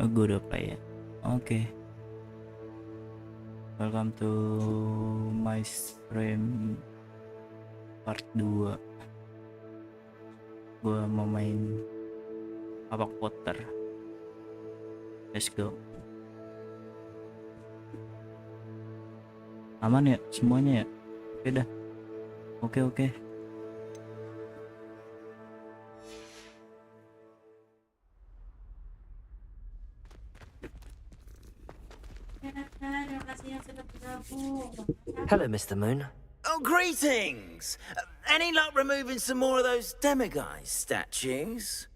Oh, gue udah play ya. Oke. Welcome to my stream part 2. Gue mau main papakwukwuk. Let's go. Aman ya semuanya ya? Oke dah. Oke. Hello, Mr. Moon. Oh, greetings! Any luck removing some more of those demiguise statues?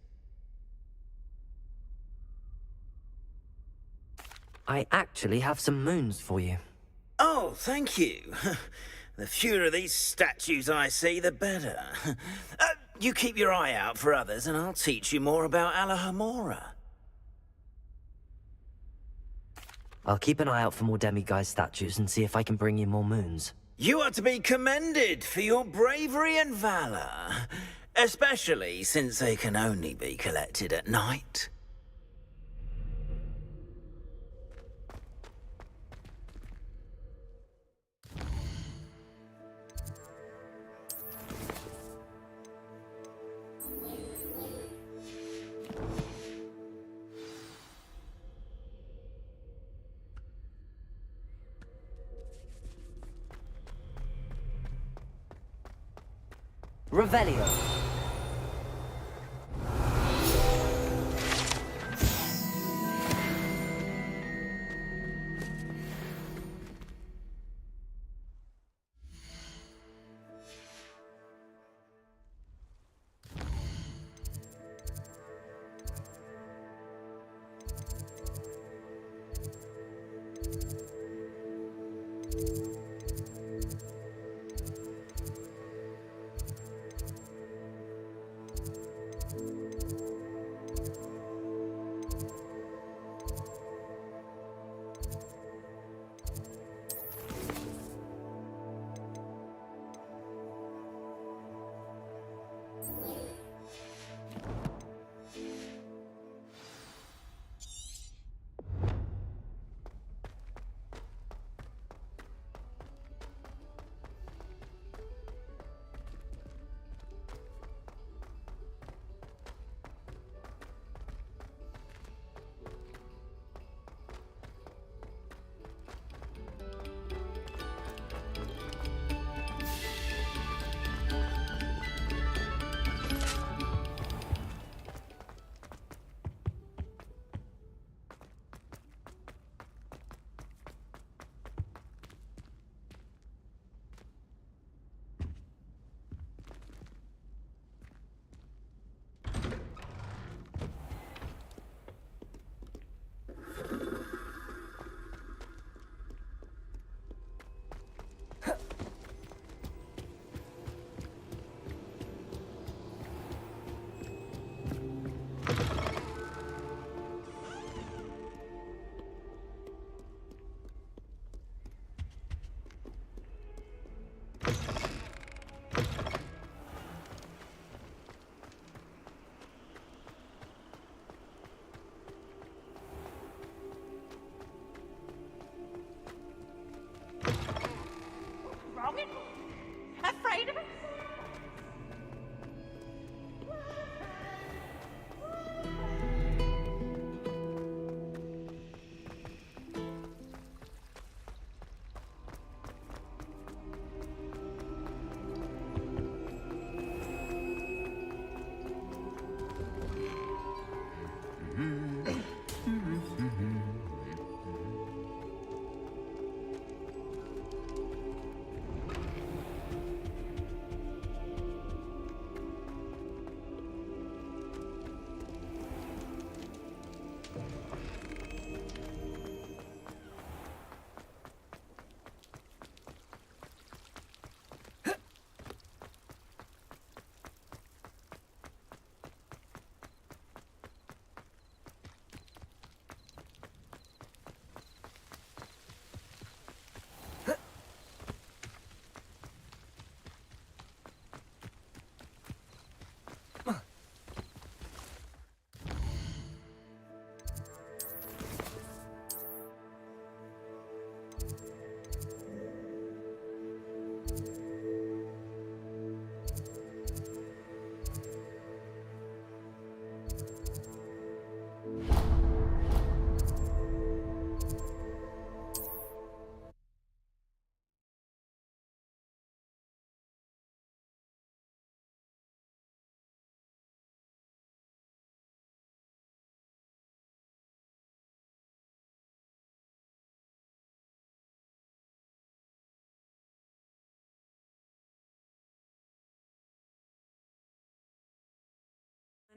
I actually have some moons for you. Oh, thank you. The fewer of these statues I see, the better. You keep your eye out for others, and I'll teach you more about Alahamora. I'll keep an eye out for more demiguise statues and see if I can bring you more moons. You are to be commended for your bravery and valor, especially since they can only be collected at night. Revelio.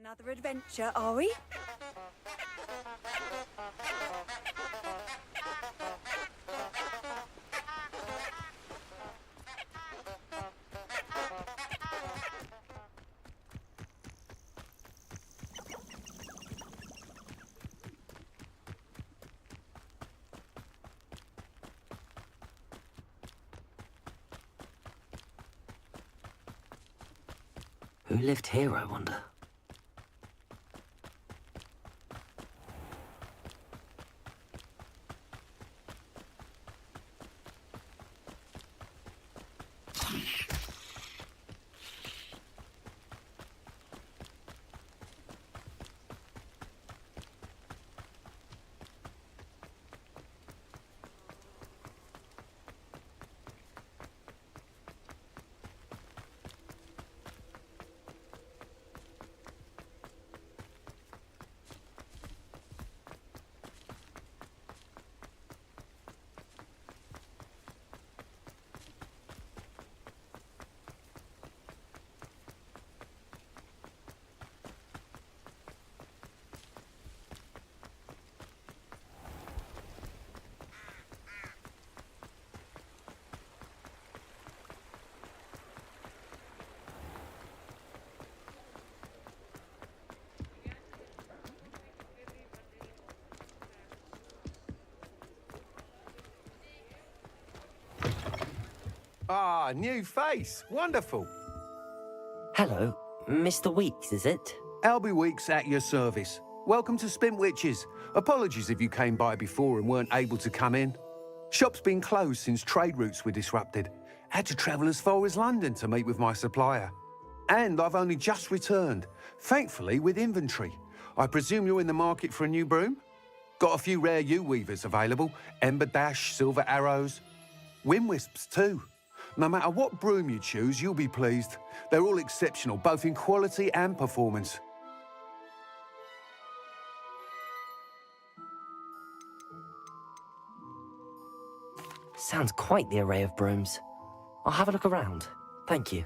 Another adventure, are we? Who lived here, I wonder? Ah, new face. Wonderful. Hello, Mr. Weeks, is it? Albie Weeks at your service. Welcome to Spint Witches. Apologies if you came by before and weren't able to come in. Shop's been closed since trade routes were disrupted. Had to travel as far as London to meet with my supplier. And I've only just returned, thankfully with inventory. I presume you're in the market for a new broom? Got a few rare yew-weavers available. Ember Dash, Silver Arrows. Wind Wisps too. No matter what broom you choose, you'll be pleased. They're all exceptional, both in quality and performance. Sounds quite the array of brooms. I'll have a look around. Thank you.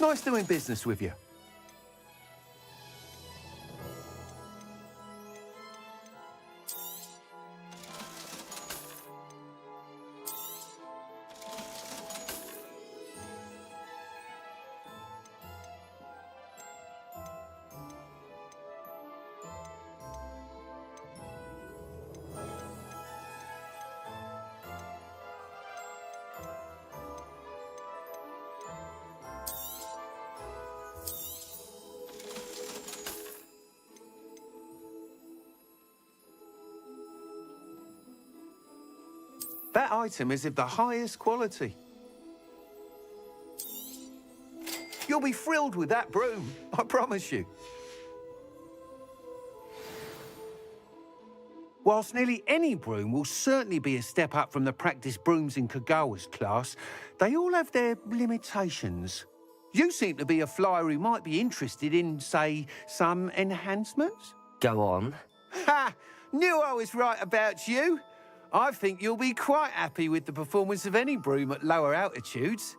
Nice doing business with you. That item is of the highest quality. You'll be thrilled with that broom, I promise you. Whilst nearly any broom will certainly be a step up from the practice brooms in Kagawa's class, they all have their limitations. You seem to be a flyer who might be interested in, say, some enhancements? Go on. Ha! Knew I was right about you. I think you'll be quite happy with the performance of any broom at lower altitudes.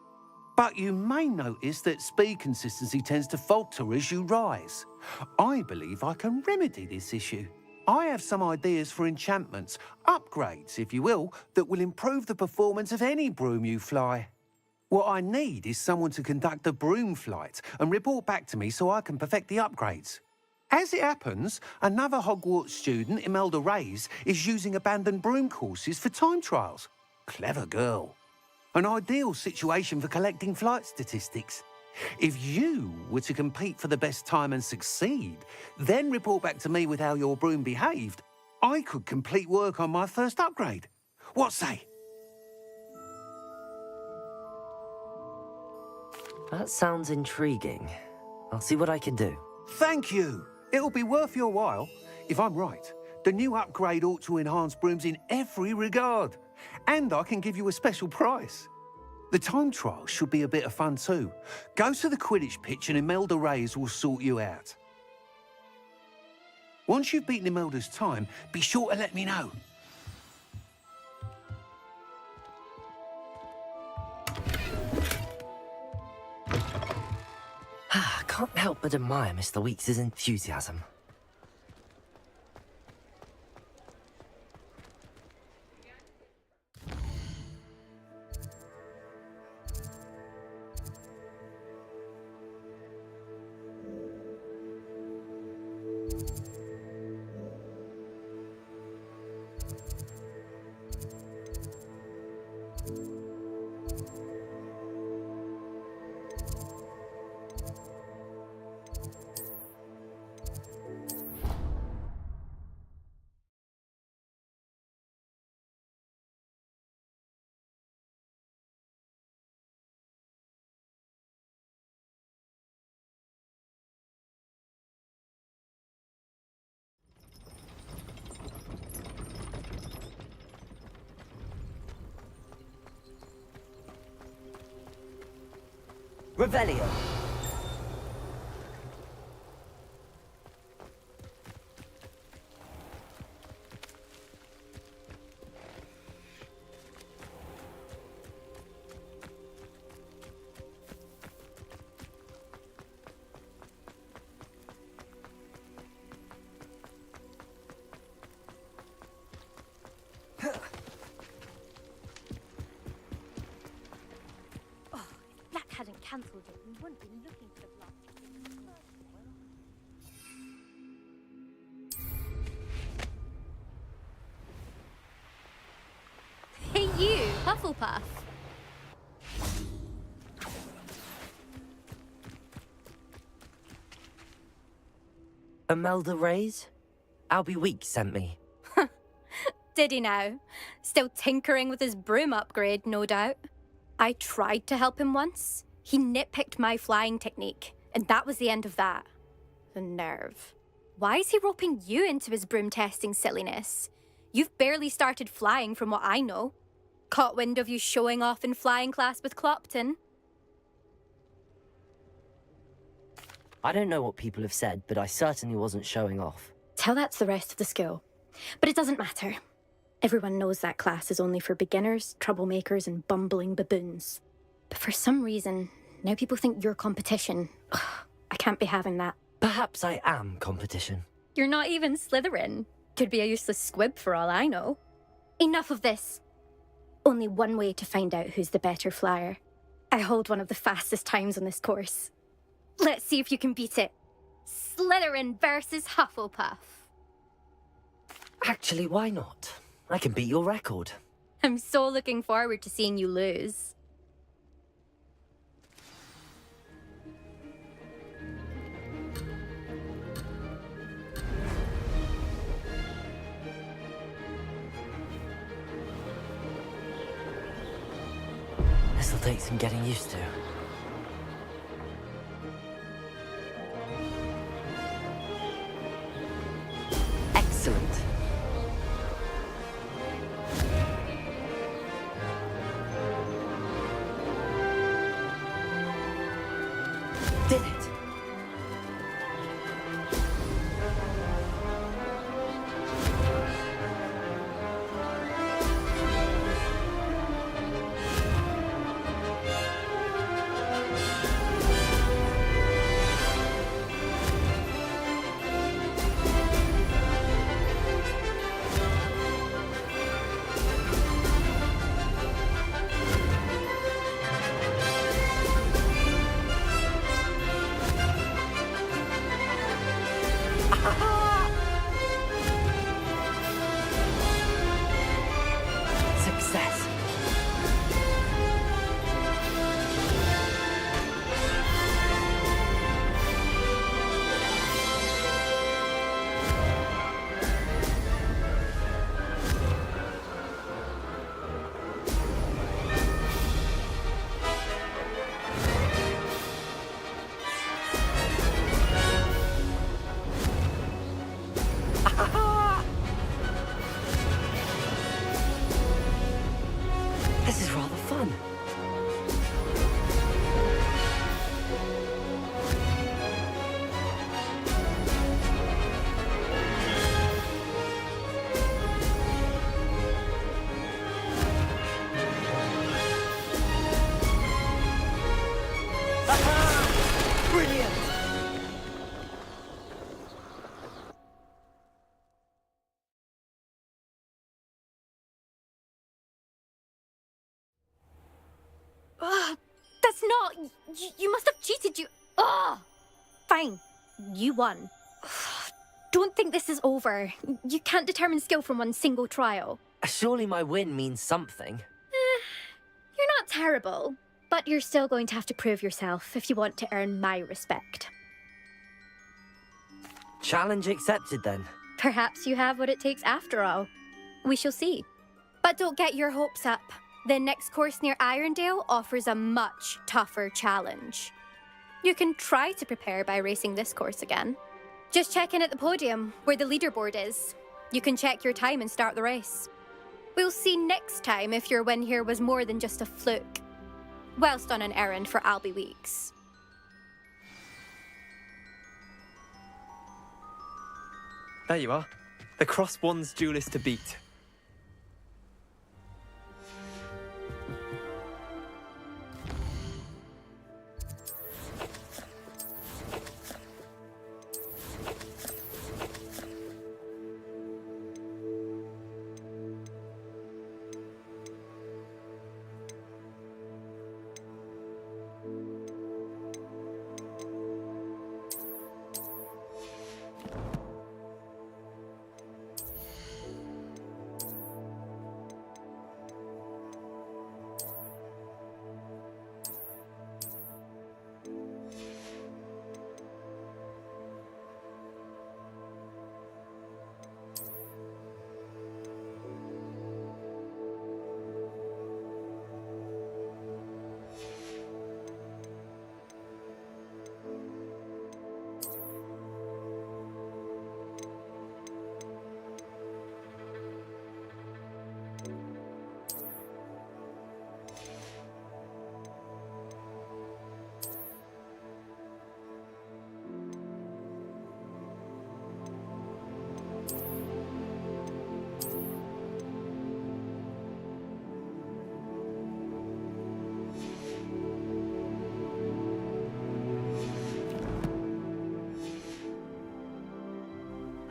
But you may notice that speed consistency tends to falter as you rise. I believe I can remedy this issue. I have some ideas for enchantments, upgrades, if you will, that will improve the performance of any broom you fly. What I need is someone to conduct a broom flight and report back to me so I can perfect the upgrades. As it happens, another Hogwarts student, Imelda Reyes, is using abandoned broom courses for time trials. Clever girl. An ideal situation for collecting flight statistics. If you were to compete for the best time and succeed, then report back to me with how your broom behaved, I could complete work on my first upgrade. What say? That sounds intriguing. I'll see what I can do. Thank you. It'll be worth your while. If I'm right, the new upgrade ought to enhance brooms in every regard. And I can give you a special price. The time trial should be a bit of fun too. Go to the Quidditch pitch and Imelda Reyes will sort you out. Once you've beaten Imelda's time, be sure to let me know. I can't help but admire Mr. Weeks' enthusiasm. Revelio. Hadn't cancelled it, we wouldn't be looking for the block. Hey you, Hufflepuff. Imelda Reyes? Albie Weeks sent me. Did he now? Still tinkering with his broom upgrade, no doubt. I tried to help him once. He nitpicked my flying technique, and that was the end of that. The nerve. Why is he roping you into his broom testing silliness? You've barely started flying from what I know. Caught wind of you showing off in flying class with Clopton. I don't know what people have said, but I certainly wasn't showing off. Tell that to the rest of the school. But it doesn't matter. Everyone knows that class is only for beginners, troublemakers, and bumbling baboons. But for some reason, now people think you're competition. Ugh, I can't be having that. Perhaps I am competition. You're not even Slytherin. Could be a useless squib for all I know. Enough of this. Only one way to find out who's the better flyer. I hold one of the fastest times on this course. Let's see if you can beat it. Slytherin versus Hufflepuff. Actually, why not? I can beat your record. I'm so looking forward to seeing you lose. This'll take some getting used to. Excellent. Did it. This is rather fun. Brilliant! Ugh, that's not... You must have cheated, you... Ugh! Fine. You won. Ugh, don't think this is over. You can't determine skill from one single trial. Surely my win means something. You're not terrible, but you're still going to have to prove yourself if you want to earn my respect. Challenge accepted then. Perhaps you have what it takes after all. We shall see. But don't get your hopes up. The next course near Irondale offers a much tougher challenge. You can try to prepare by racing this course again. Just check in at the podium, where the leaderboard is. You can check your time and start the race. We'll see next time if your win here was more than just a fluke. Whilst on an errand for Albie Weeks. There you are. The Cross Wands duelist to beat.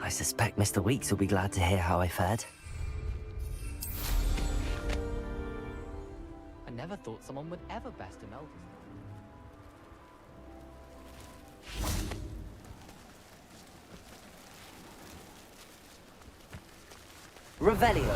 I suspect Mr. Weeks will be glad to hear how I fared. I never thought someone would ever best an eldest. Revelio.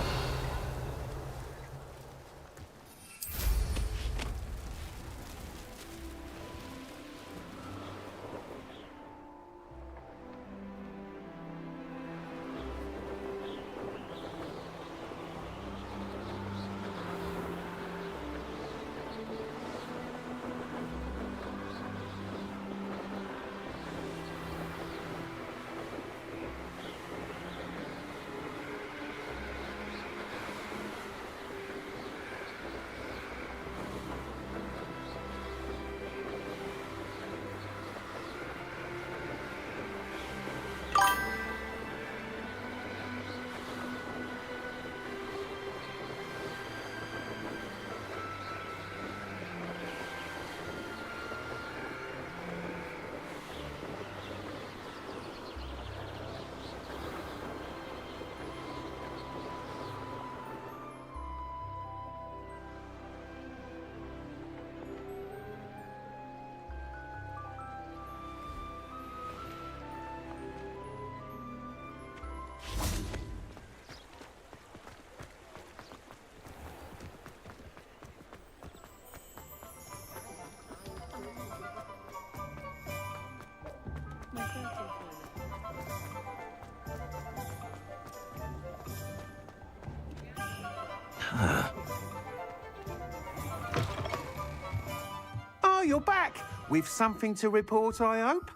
Oh, you're back. With something to report, I hope?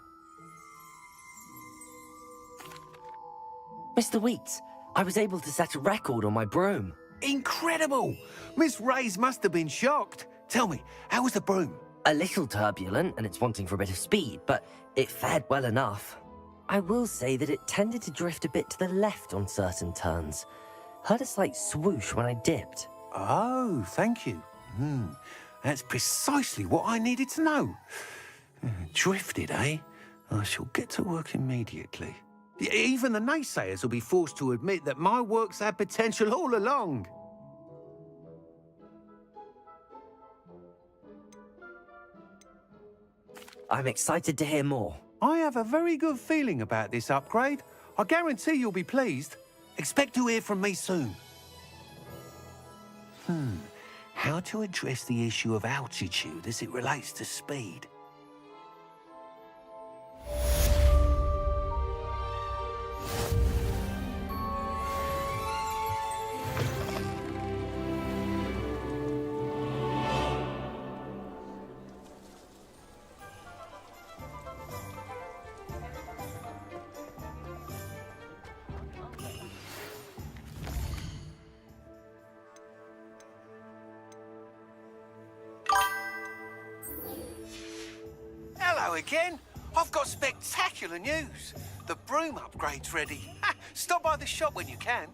Mr. Weeks, I was able to set a record on my broom. Incredible! Miss Ray's must have been shocked. Tell me, how was the broom? A little turbulent, and it's wanting for a bit of speed, but it fared well enough. I will say that it tended to drift a bit to the left on certain turns. Heard a slight swoosh when I dipped. Oh, thank you. That's precisely what I needed to know. Drifted, eh? I shall get to work immediately. Even the naysayers will be forced to admit that my work's had potential all along. I'm excited to hear more. I have a very good feeling about this upgrade. I guarantee you'll be pleased. Expect to hear from me soon. How to address the issue of altitude as it relates to speed? Hello again. I've got spectacular news. The broom upgrade's ready. Stop by the shop when you can.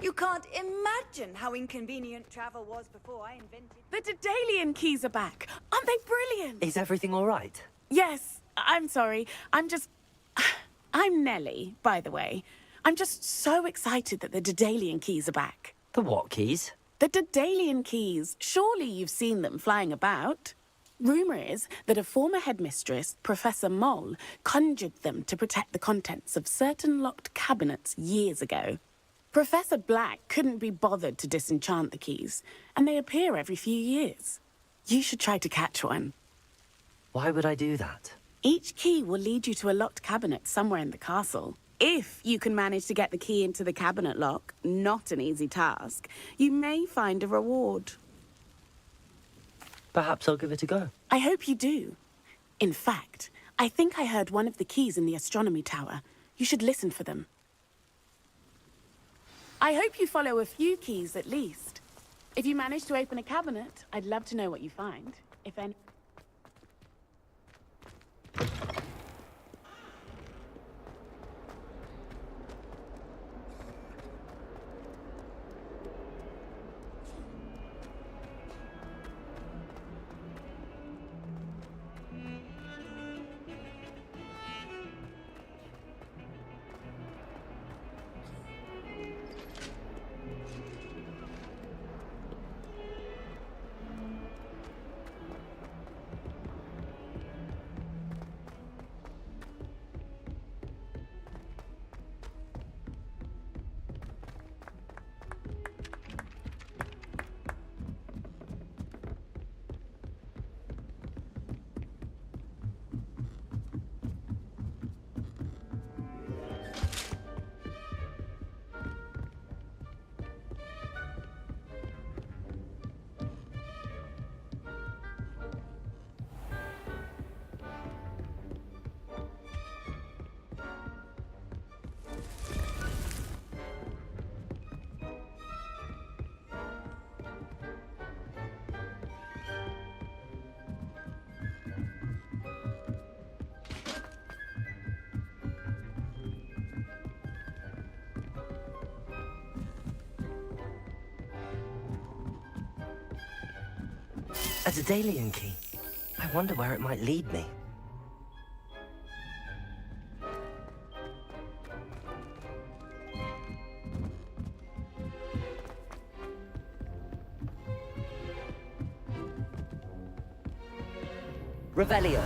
You can't imagine how inconvenient travel was before I invented... The Daedalian keys are back. Aren't they brilliant? Is everything all right? Yes, I'm sorry. I'm Nellie, by the way. I'm just so excited that the Daedalian keys are back. The what keys? The Daedalian keys. Surely you've seen them flying about. Rumour is that a former headmistress, Professor Moll, conjured them to protect the contents of certain locked cabinets years ago. Professor Black couldn't be bothered to disenchant the keys, and they appear every few years. You should try to catch one. Why would I do that? Each key will lead you to a locked cabinet somewhere in the castle. If you can manage to get the key into the cabinet lock, not an easy task, you may find a reward. Perhaps I'll give it a go. I hope you do. In fact, I think I heard one of the keys in the astronomy tower. You should listen for them. I hope you follow a few keys at least. If you manage to open a cabinet, I'd love to know what you find. If any... A Daedalian key. I wonder where it might lead me. Revelio.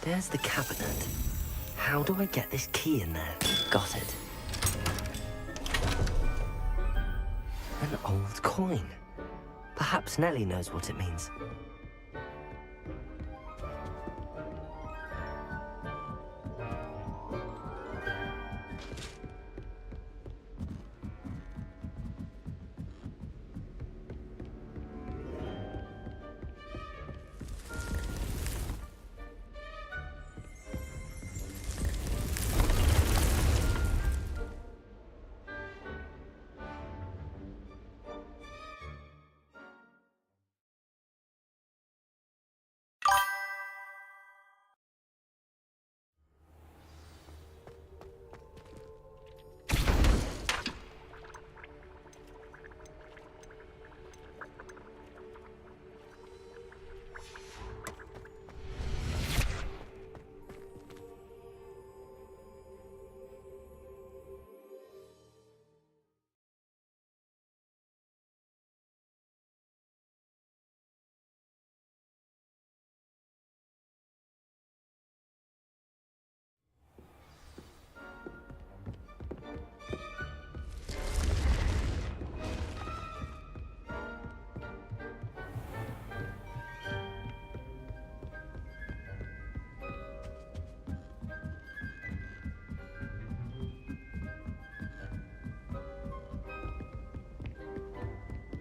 There's the cabinet. How do I get this key in there? Got it. An old coin. Perhaps Nellie knows what it means.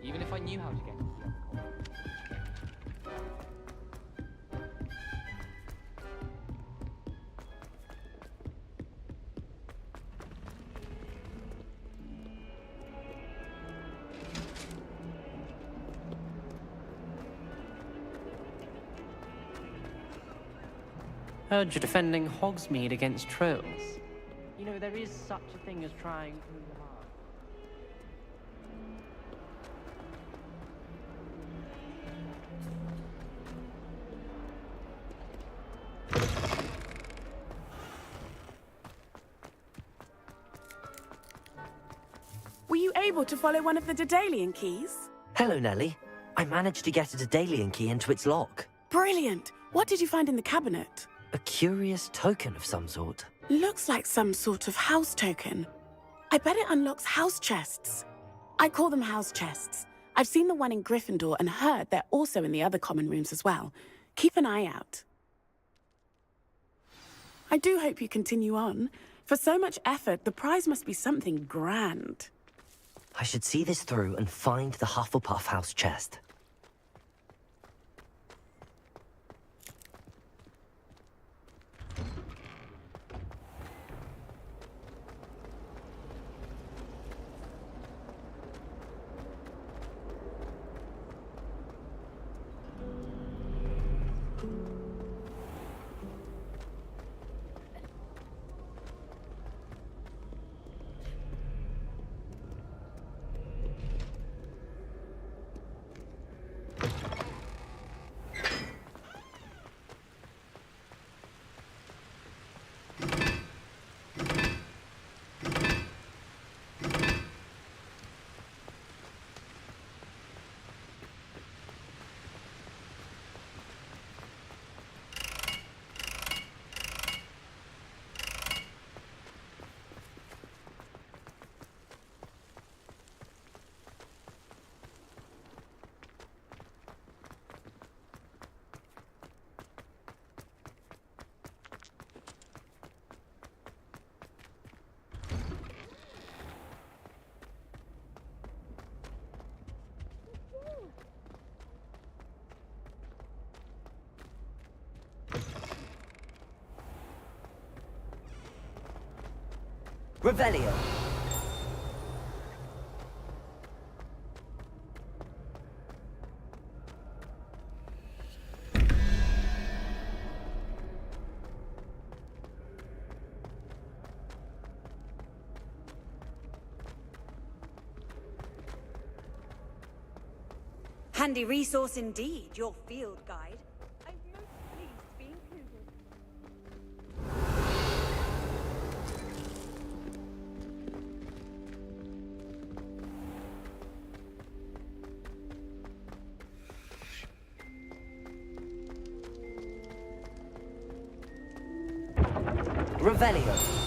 Even if I knew how to get to the other corner. Heard you're defending Hogsmeade against trolls. You know, there is such a thing as trying too hard. Were you able to follow one of the Daedalian keys? Hello, Nellie. I managed to get a Daedalian key into its lock. Brilliant! What did you find in the cabinet? A curious token of some sort. Looks like some sort of house token. I bet it unlocks house chests. I call them house chests. I've seen the one in Gryffindor and heard they're also in the other common rooms as well. Keep an eye out. I do hope you continue on. For so much effort, the prize must be something grand. I should see this through and find the Hufflepuff house chest. Revelio. Handy resource indeed, your field guide. I'm most pleased to be included. Revelio.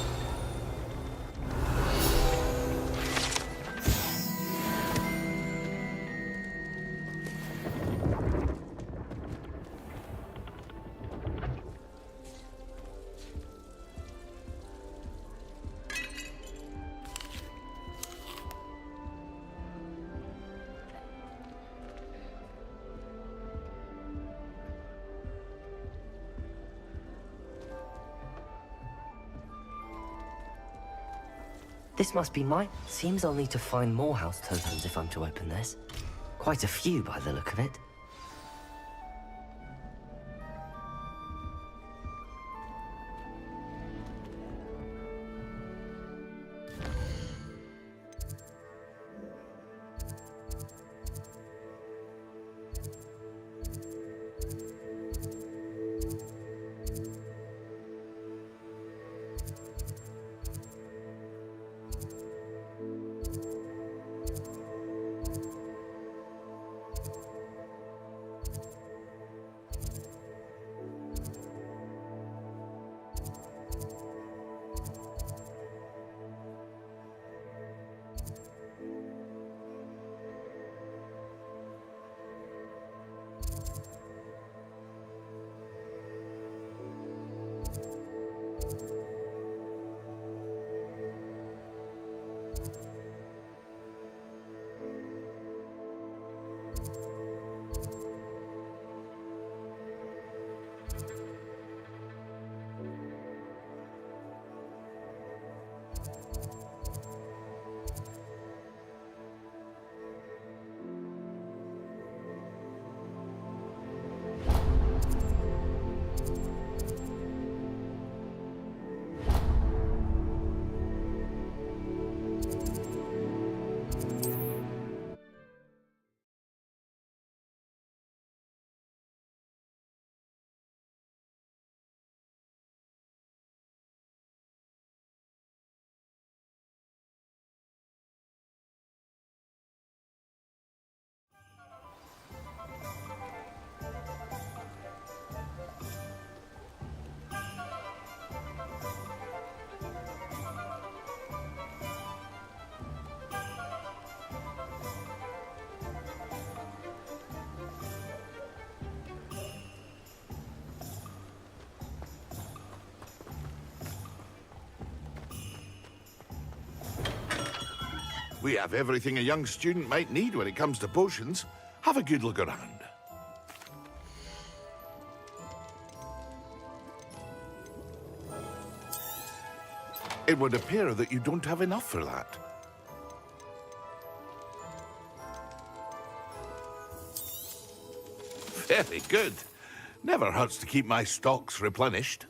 This must be mine. Seems I'll need to find more house tokens if I'm to open this. Quite a few by the look of it. We have everything a young student might need when it comes to potions. Have a good look around. It would appear that you don't have enough for that. Very good. Never hurts to keep my stocks replenished.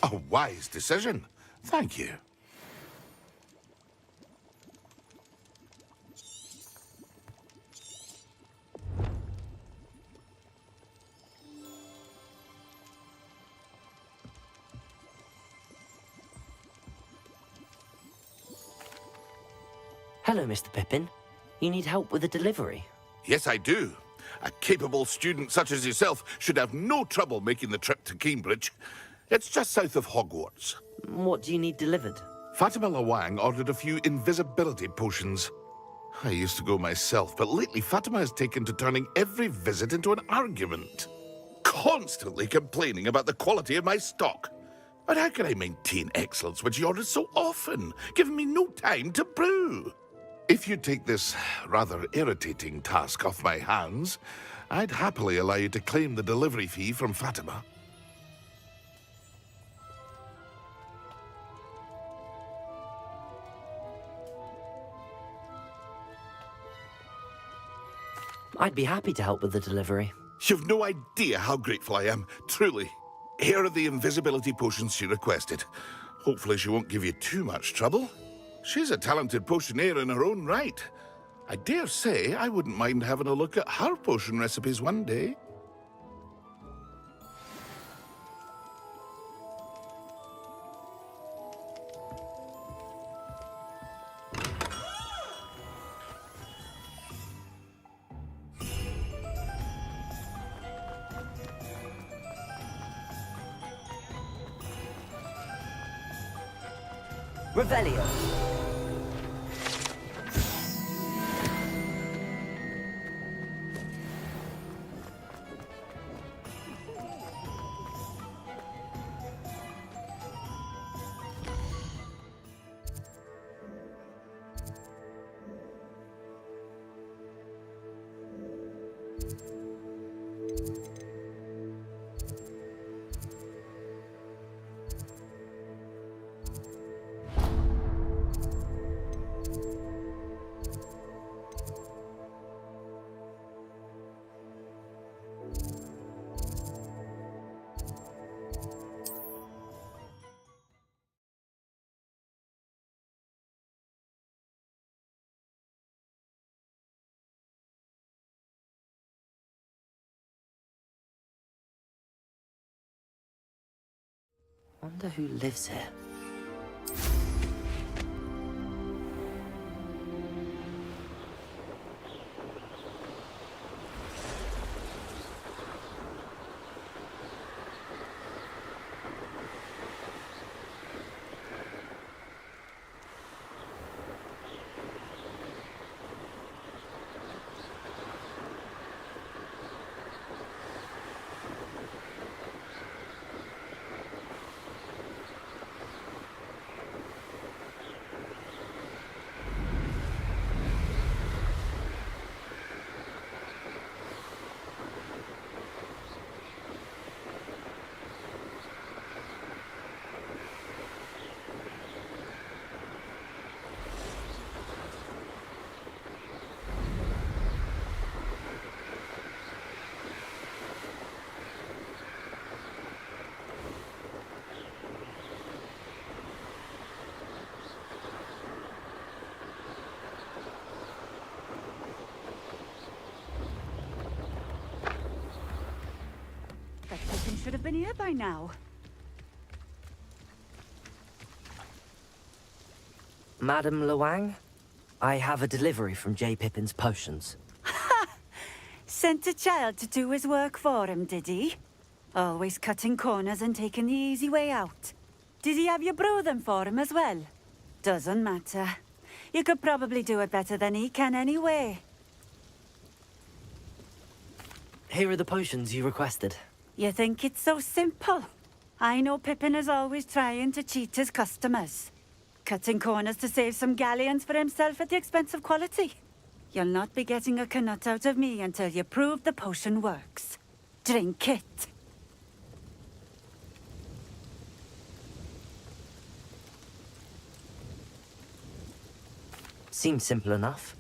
A wise decision. Thank you. Hello, Mr. Pippin. You need help with a delivery? Yes, I do. A capable student such as yourself should have no trouble making the trip to Cambridge. It's just south of Hogwarts. What do you need delivered? Fatima Lawang ordered a few invisibility potions. I used to go myself, but lately Fatima has taken to turning every visit into an argument. Constantly complaining about the quality of my stock. But how can I maintain excellence when she orders so often, giving me no time to brew? If you take this rather irritating task off my hands, I'd happily allow you to claim the delivery fee from Fatima. I'd be happy to help with the delivery. You've no idea how grateful I am, truly. Here are the invisibility potions she requested. Hopefully she won't give you too much trouble. She's a talented potioneer in her own right. I dare say I wouldn't mind having a look at her potion recipes one day. Revelio. Wonder who lives here. That person should have been here by now. Madam Luang, I have a delivery from J. Pippin's Potions. Sent a child to do his work for him, did he? Always cutting corners and taking the easy way out. Did he have you brew them for him as well? Doesn't matter. You could probably do it better than he can anyway. Here are the potions you requested. You think it's so simple? I know Pippin is always trying to cheat his customers. Cutting corners to save some galleons for himself at the expense of quality. You'll not be getting a canut out of me until you prove the potion works. Drink it. Seems simple enough.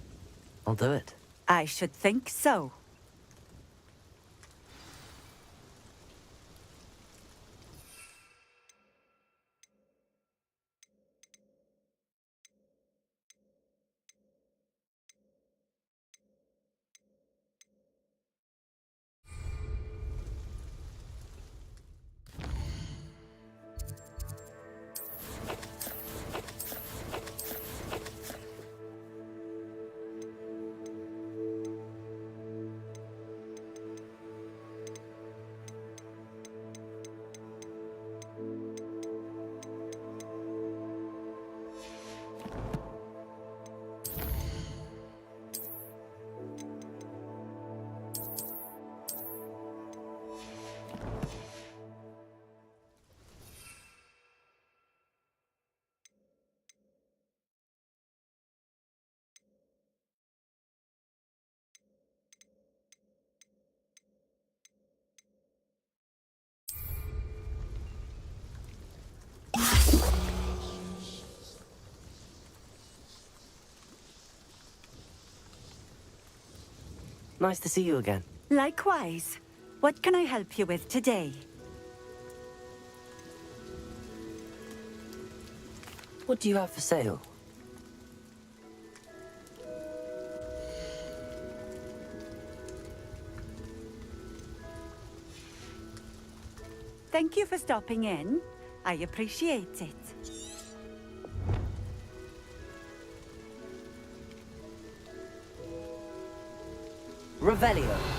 I'll do it. I should think so. Nice to see you again. Likewise. What can I help you with today? What do you have for sale? Thank you for stopping in. I appreciate it. Revelio.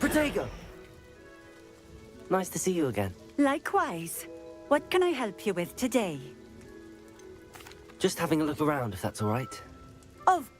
Protego! Nice to see you again. Likewise. What can I help you with today? Just having a look around, if that's all right. Of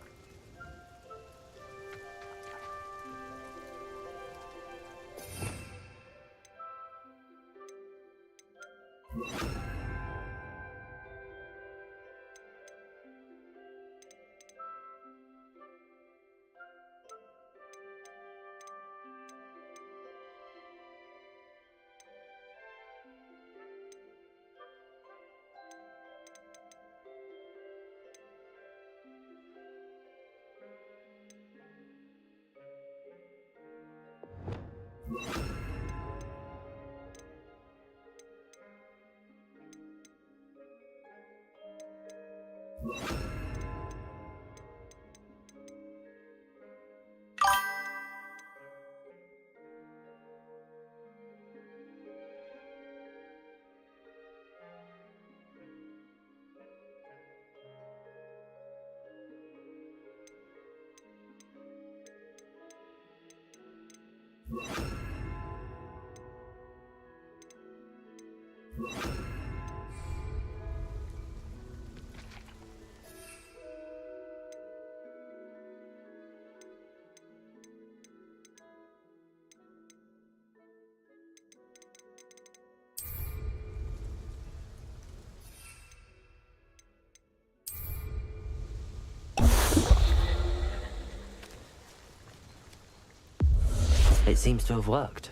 It seems to have worked.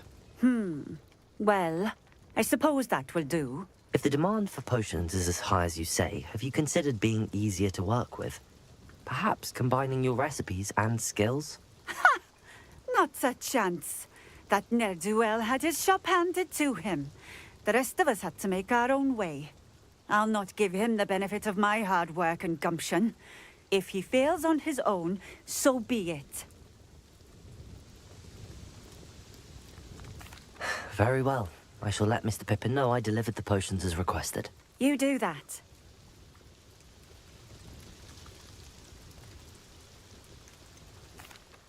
well, I suppose that will do. If the demand for potions is as high as you say, have you considered being easier to work with? Perhaps combining your recipes and skills? Not a chance. That ne'er-do-well had his shop handed to him. The rest of us had to make our own way. I'll not give him the benefit of my hard work and gumption. If he fails on his own, so be it. Very well. I shall let Mr. Pippin know I delivered the potions as requested. You do that.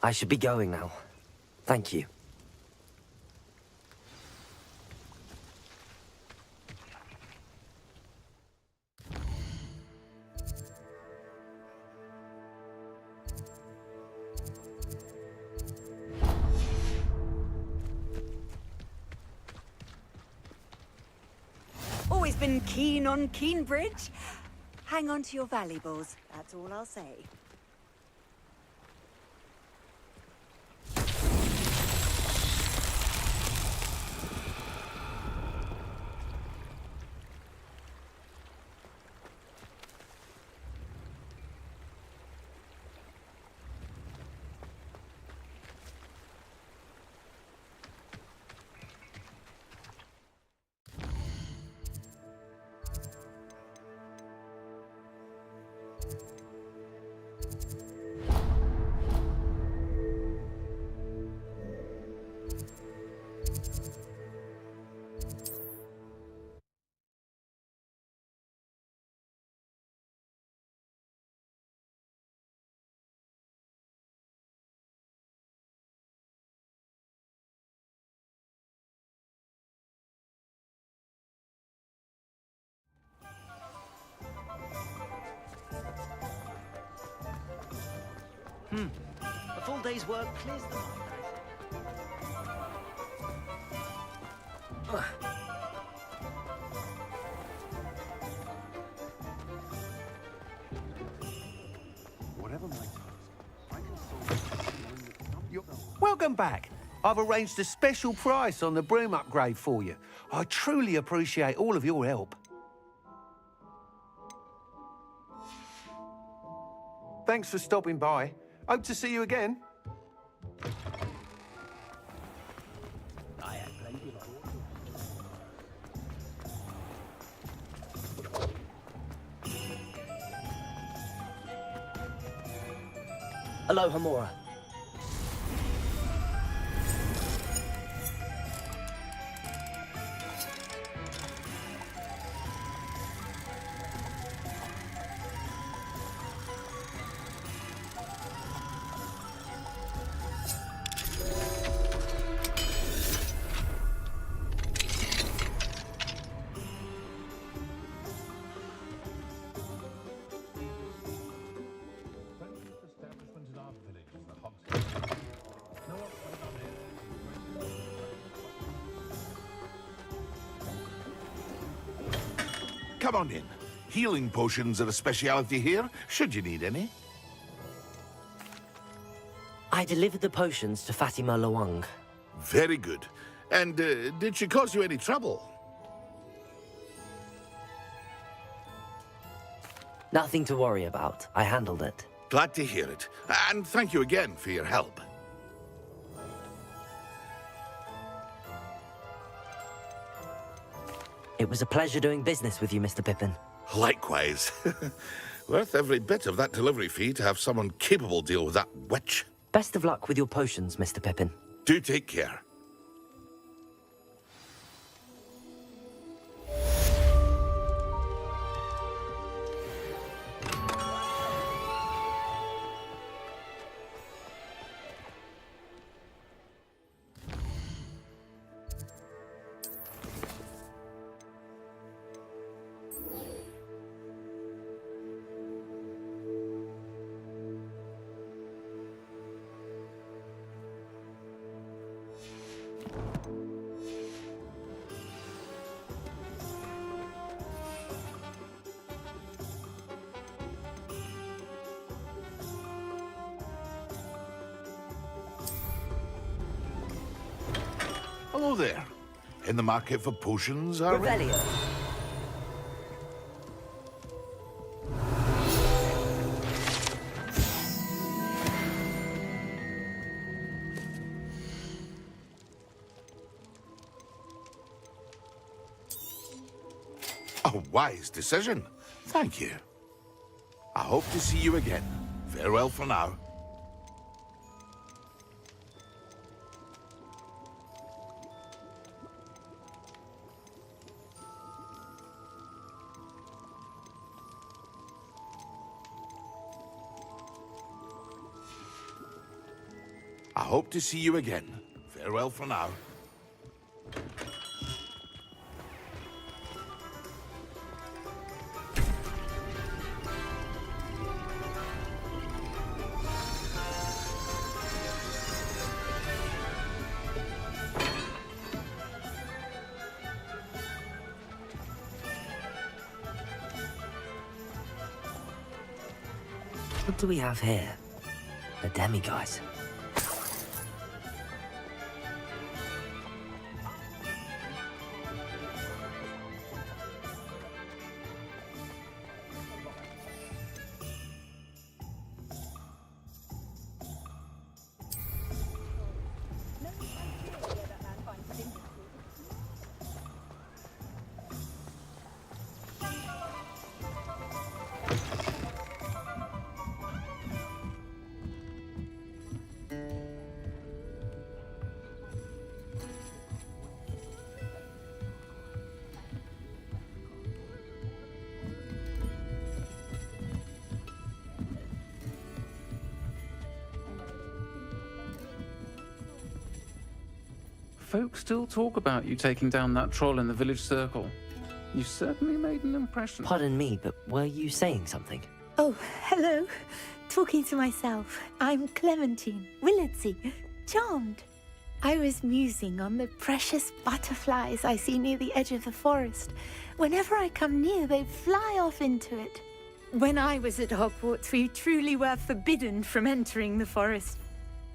I should be going now. Thank you. always been keen on Keenbridge. Hang on to your valuables, that's all I'll say. A full day's work clears the mind. Welcome back. I've arranged a special price on the broom upgrade for you. I truly appreciate all of your help. Thanks for stopping by. Hope to see you again. Alohomora. Come on in. Healing potions are a speciality here, should you need any. I delivered the potions to Fatima Lawang. Very good. And did she cause you any trouble? Nothing to worry about. I handled it. Glad to hear it. And thank you again for your help. It was a pleasure doing business with you, Mr. Pippin. Likewise. Worth every bit of that delivery fee to have someone capable deal with that witch. Best of luck with your potions, Mr. Pippin. Do take care. Hello there. In the market for potions, are we? Revelio. A wise decision. Thank you. I hope to see you again. Farewell for now. I hope to see you again. Farewell for now. What do we have here? A demiguise. Folk still talk about you taking down that troll in the village circle. You certainly made an impression. Pardon me, but were you saying something? Oh, hello. Talking to myself. I'm Clementine, Willardsey, charmed. I was musing on the precious butterflies I see near the edge of the forest. Whenever I come near, they fly off into it. When I was at Hogwarts, we truly were forbidden from entering the forest.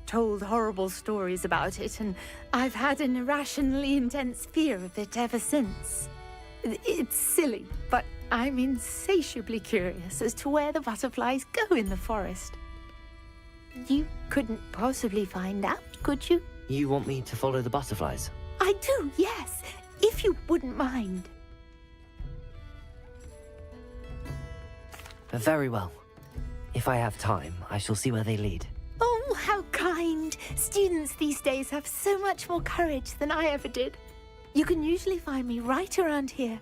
Told horrible stories about it, and I've had an irrationally intense fear of it ever since. It's silly, but I'm insatiably curious as to where the butterflies go in the forest. You couldn't possibly find out, could you? You want me to follow the butterflies? I do, yes, if you wouldn't mind. Very well. If I have time, I shall see where they lead. Oh, how kind! Students these days have so much more courage than I ever did. You can usually find me right around here.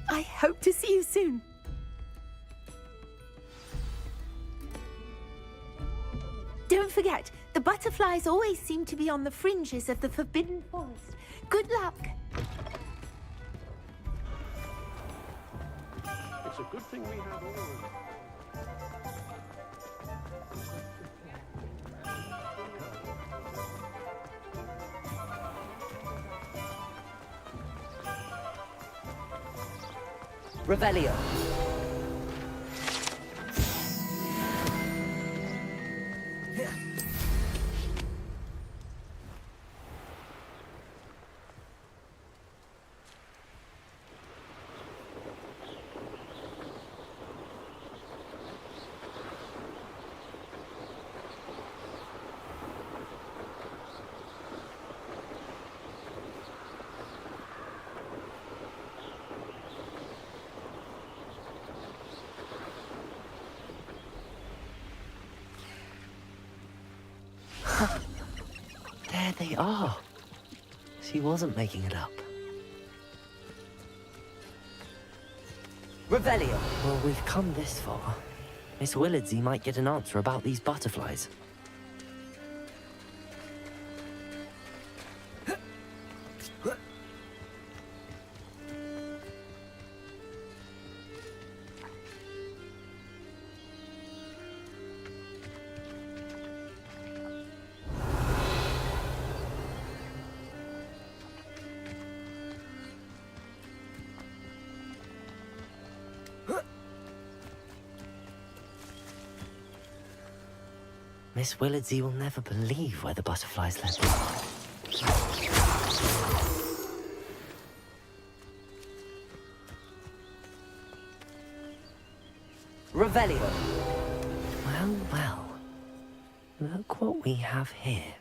I hope to see you soon. Don't forget, the butterflies always seem to be on the fringes of the Forbidden Forest. Good luck! It's a good thing we have all of them. Revelio. There they are. She wasn't making it up. Revelio. Well, we've come this far. Miss Willardsey might get an answer about these butterflies. Miss Willardsey will never believe where the butterflies led me. Revelio. Well, well. Look what we have here.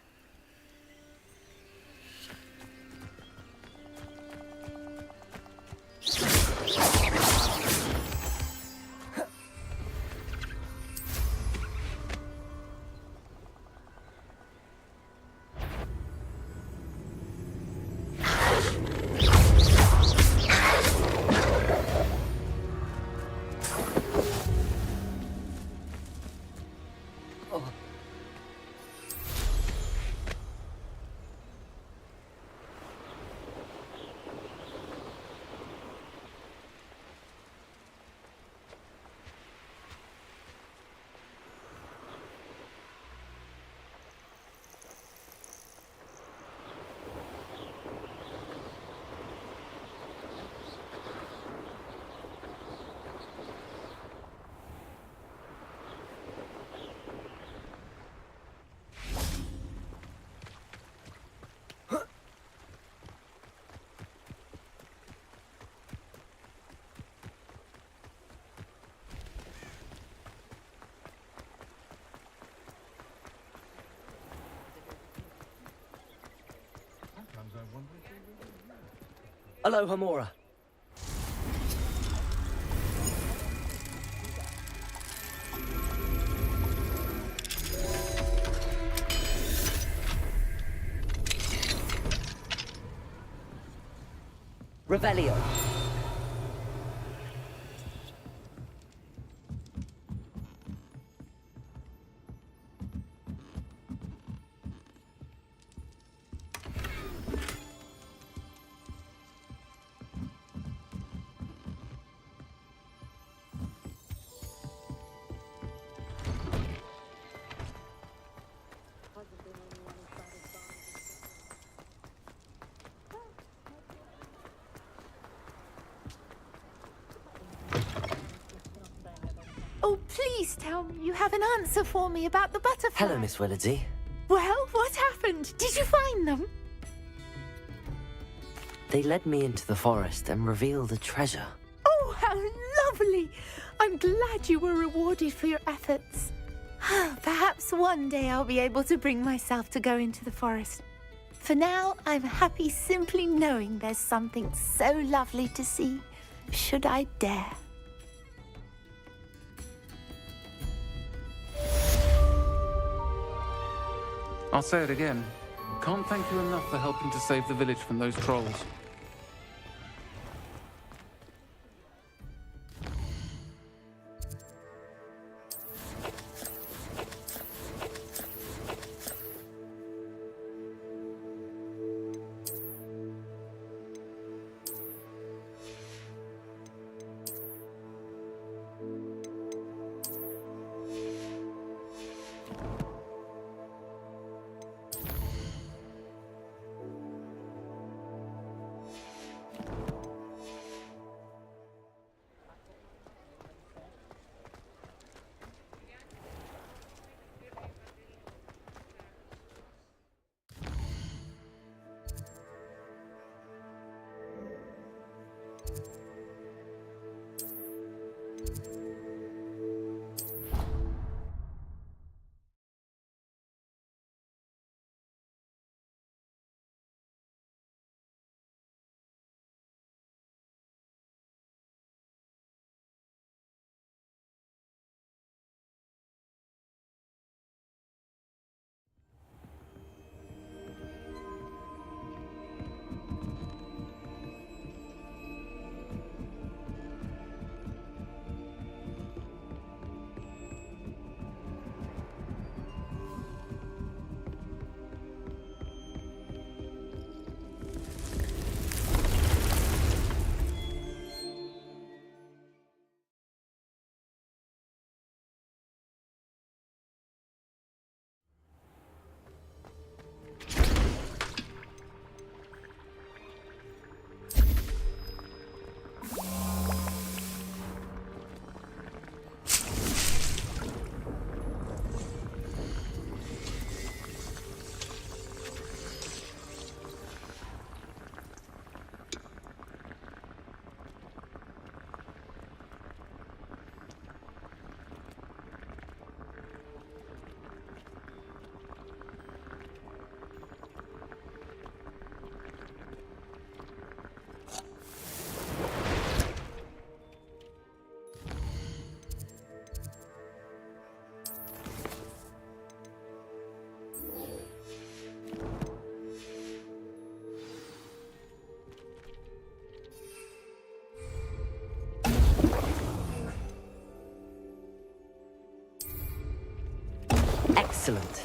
Alohomora. Revelio. Oh, please tell me you have an answer for me about the butterfly. Hello, Miss Willardsey. Well, what happened? Did you find them? They led me into the forest and revealed a treasure. Oh, how lovely! I'm glad you were rewarded for your efforts. Perhaps one day I'll be able to bring myself to go into the forest. For now, I'm happy simply knowing there's something so lovely to see, should I dare. I'll say it again. Can't thank you enough for helping to save the village from those trolls. Excellent.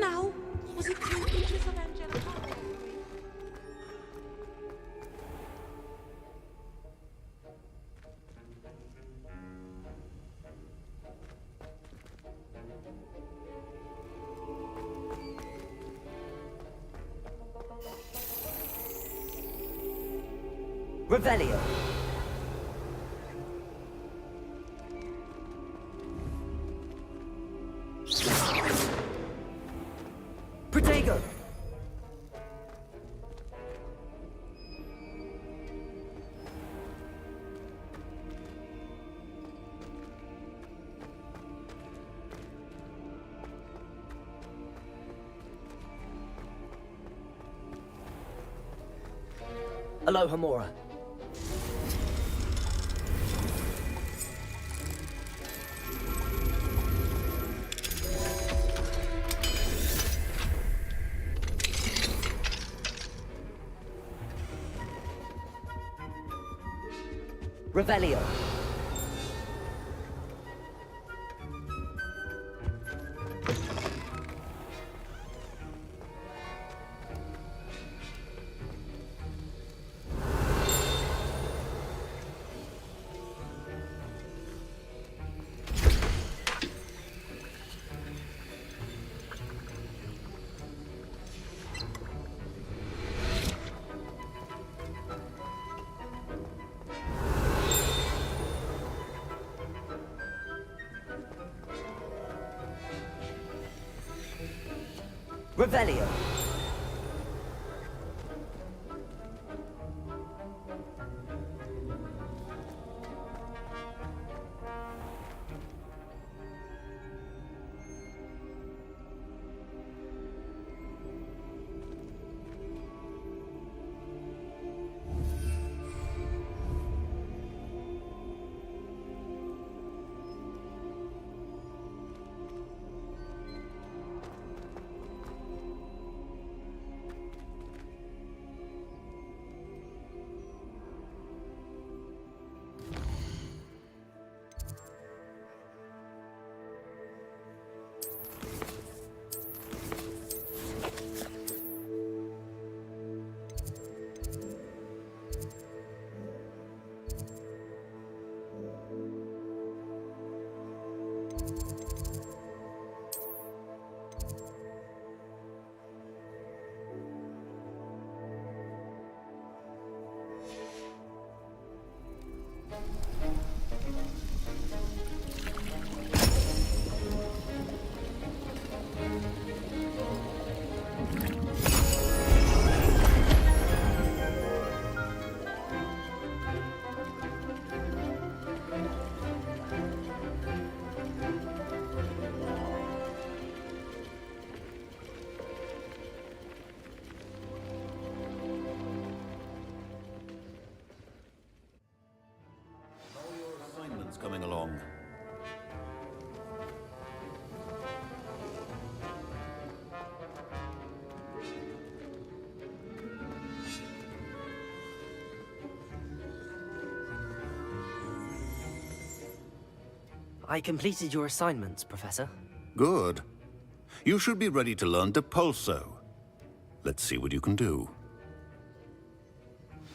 now? Or was it 2 inches of angelic heart? Revelio. Protego. Aloha Mora. Revelio. Revelio. Coming along. I completed your assignments, Professor. Good. You should be ready to learn Depulso. Let's see what you can do.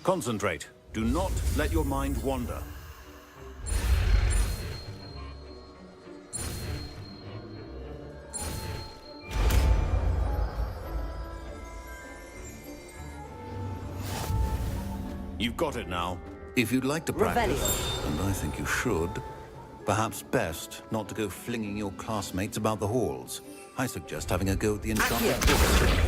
Concentrate. Do not let your mind wander. You've got it now. If you'd like to practice, and I think you should, perhaps best not to go flinging your classmates about the halls. I suggest having a go at the enchanted book.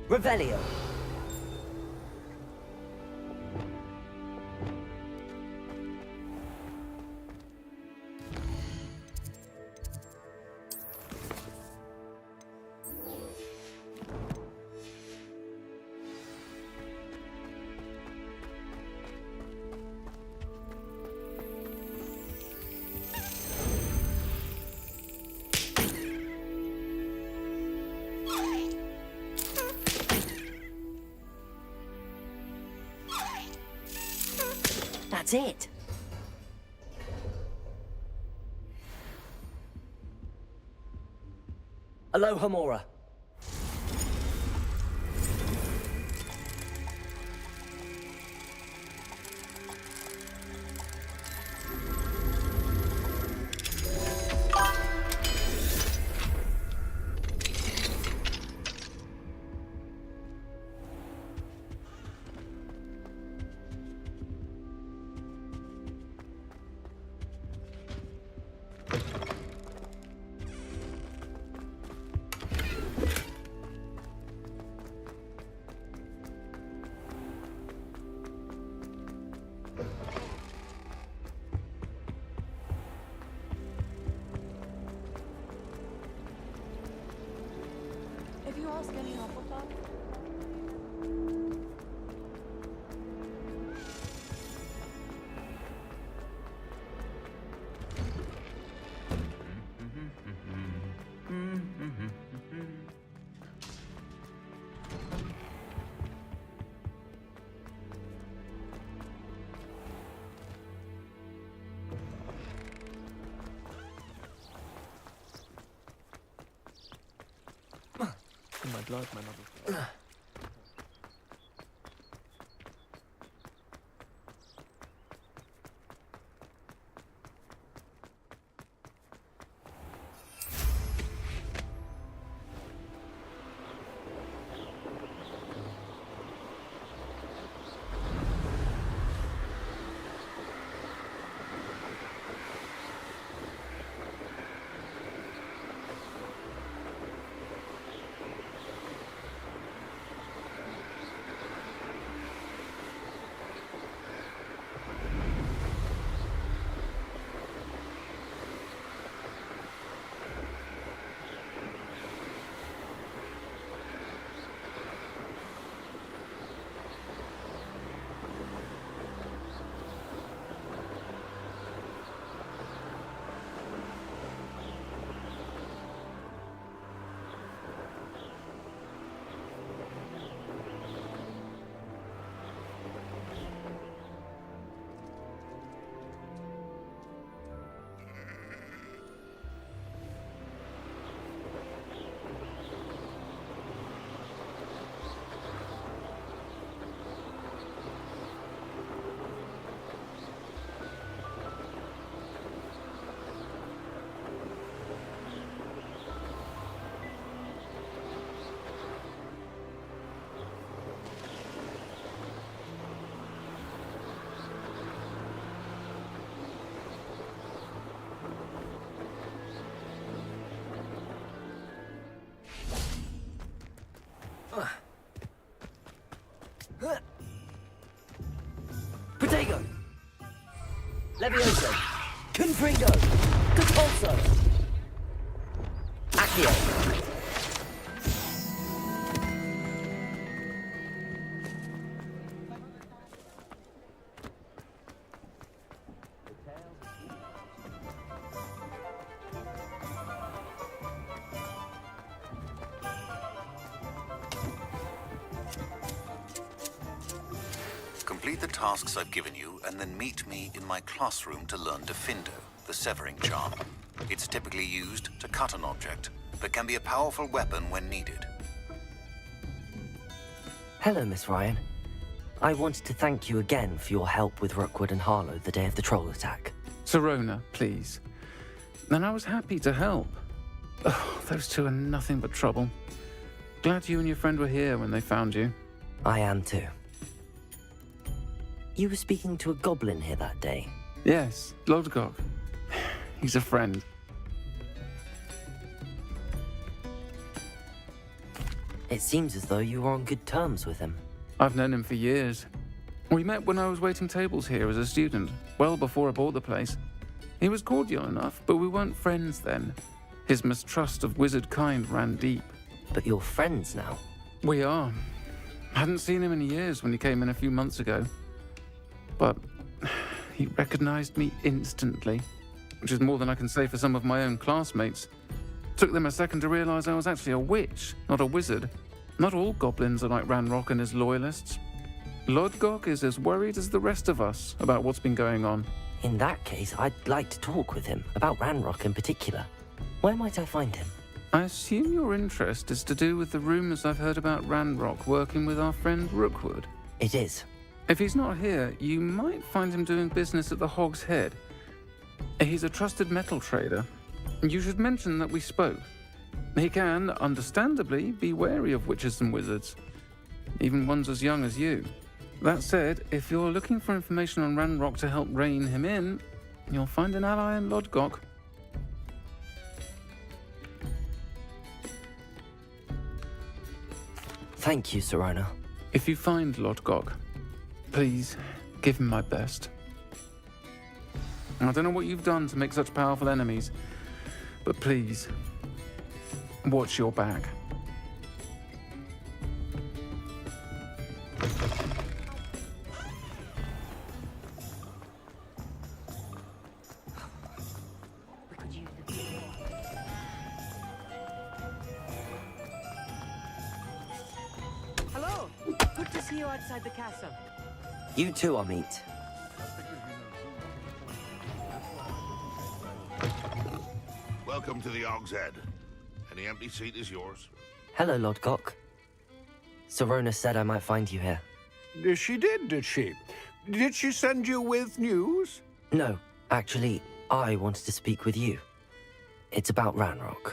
Revelio. That's it. Alohomora. If you ask any Hufflepuff, In my blood, my mother. Protego. Levioso. Confringo. Compulso. Accio. Complete the tasks I've given you, and then meet me in my classroom to learn Defindo, the severing charm. It's typically used to cut an object, but can be a powerful weapon when needed. Hello, Miss Ryan. I wanted to thank you again for your help with Rookwood and Harlow the day of the troll attack. Serona, please. And I was happy to help. Oh, those two are nothing but trouble. Glad you and your friend were here when they found you. I am too. You were speaking to a goblin here that day. Yes, Lodgok. He's a friend. It seems as though you were on good terms with him. I've known him for years. We met when I was waiting tables here as a student, well before I bought the place. He was cordial enough, but we weren't friends then. His mistrust of wizard kind ran deep. But you're friends now? We are. Hadn't seen him in years when he came in a few months ago. But he recognized me instantly, which is more than I can say for some of my own classmates. Took them a second to realize I was actually a witch, not a wizard. Not all goblins are like Ranrock and his loyalists. Lodgok is as worried as the rest of us about what's been going on. In that case, I'd like to talk with him, about Ranrock in particular. Where might I find him? I assume your interest is to do with the rumors I've heard about Ranrock working with our friend Rookwood. It is. If he's not here, you might find him doing business at the Hog's Head. He's a trusted metal trader. You should mention that we spoke. He can, understandably, be wary of witches and wizards, even ones as young as you. That said, if you're looking for information on Ranrock to help rein him in, you'll find an ally in Lodgok. Thank you, Serona. If you find Lodgok, please give him my best. I don't know what you've done to make such powerful enemies, but please, watch your back. Hello! Good to see you outside the castle. You too, Amit. Welcome to the Hog's Head. Any empty seat is yours. Hello, Lodgok. Serona said I might find you here. She did she? Did she send you with news? No, actually, I wanted to speak with you. It's about Ranrock.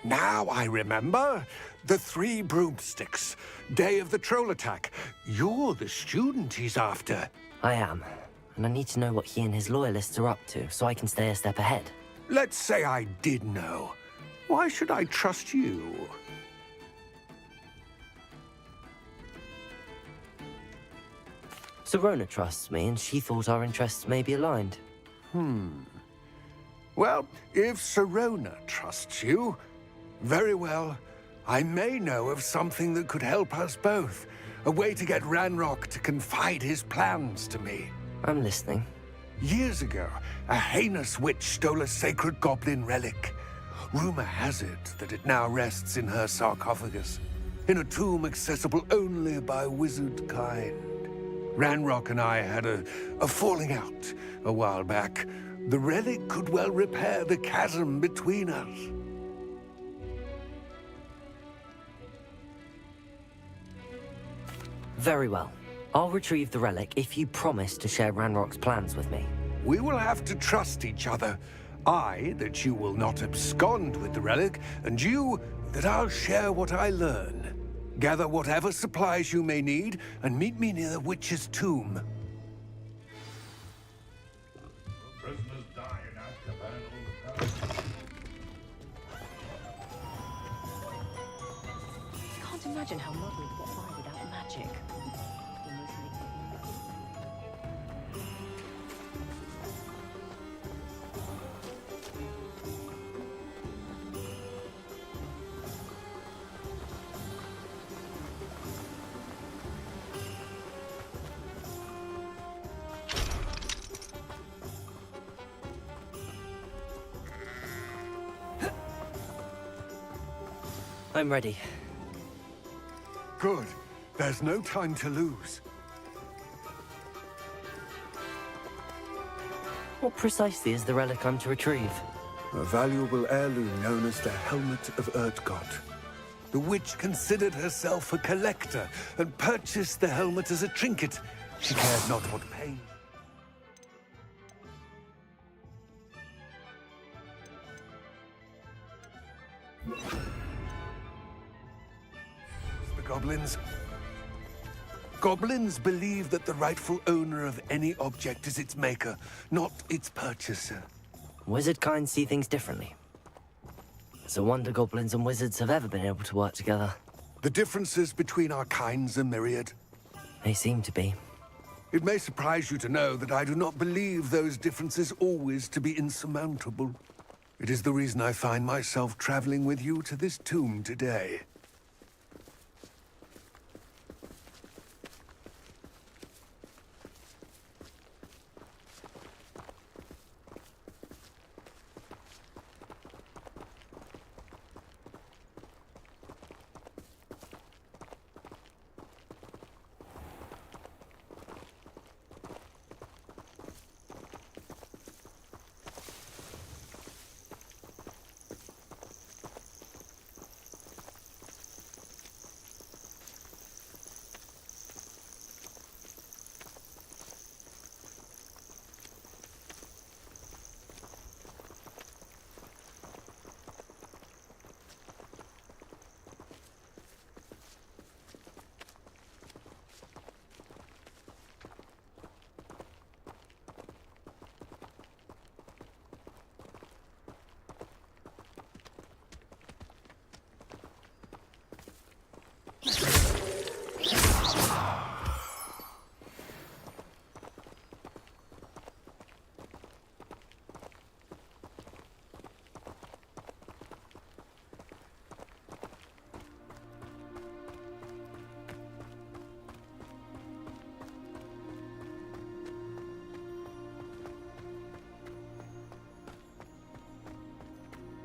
Now I remember. The 3 broomsticks. Day of the troll attack. You're the student he's after. I am. And I need to know what he and his loyalists are up to, so I can stay a step ahead. Let's say I did know. Why should I trust you? Serona trusts me, and she thought our interests may be aligned. Well, if Serona trusts you, very well. I may know of something that could help us both. A way to get Ranrock to confide his plans to me. I'm listening. Years ago, a heinous witch stole a sacred goblin relic. Rumor has it that it now rests in her sarcophagus, in a tomb accessible only by wizard kind. Ranrock and I had a falling out a while back. The relic could well repair the chasm between us. Very well. I'll retrieve the relic if you promise to share Ranrock's plans with me. We will have to trust each other. I, that you will not abscond with the relic, and you, that I'll share what I learn. Gather whatever supplies you may need, and meet me near the witch's tomb. Prisoners die in Azkaban. I can't imagine how Mother would get by without magic. I'm ready. Good. There's no time to lose. What precisely is the relic I'm to retrieve? A valuable heirloom known as the Helmet of Erdgott. The witch considered herself a collector and purchased the helmet as a trinket. She cared not what pain. The goblins. Goblins believe that the rightful owner of any object is its maker, not its purchaser. Wizard kind see things differently. It's a wonder goblins and wizards have ever been able to work together. The differences between our kinds are myriad. They seem to be. It may surprise you to know that I do not believe those differences always to be insurmountable. It is the reason I find myself traveling with you to this tomb today.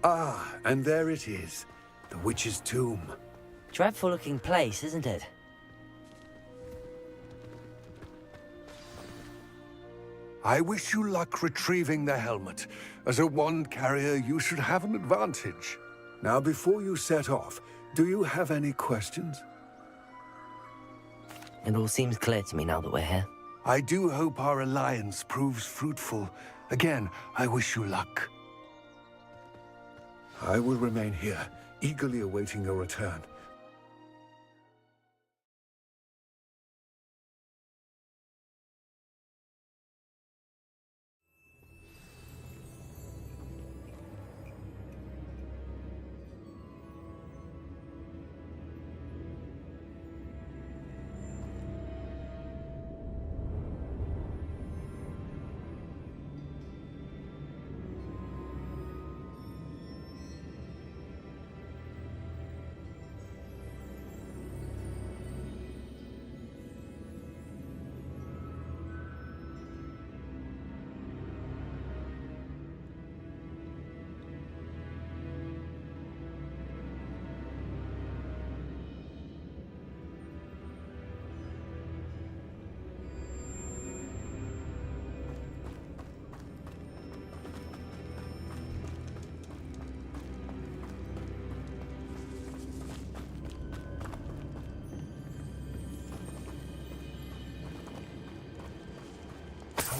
Ah, and there it is. The witch's tomb. Dreadful looking place, isn't it? I wish you luck retrieving the helmet. As a wand carrier, you should have an advantage. Now, before you set off, do you have any questions? It all seems clear to me now that we're here. I do hope our alliance proves fruitful. Again, I wish you luck. I will remain here, eagerly awaiting your return.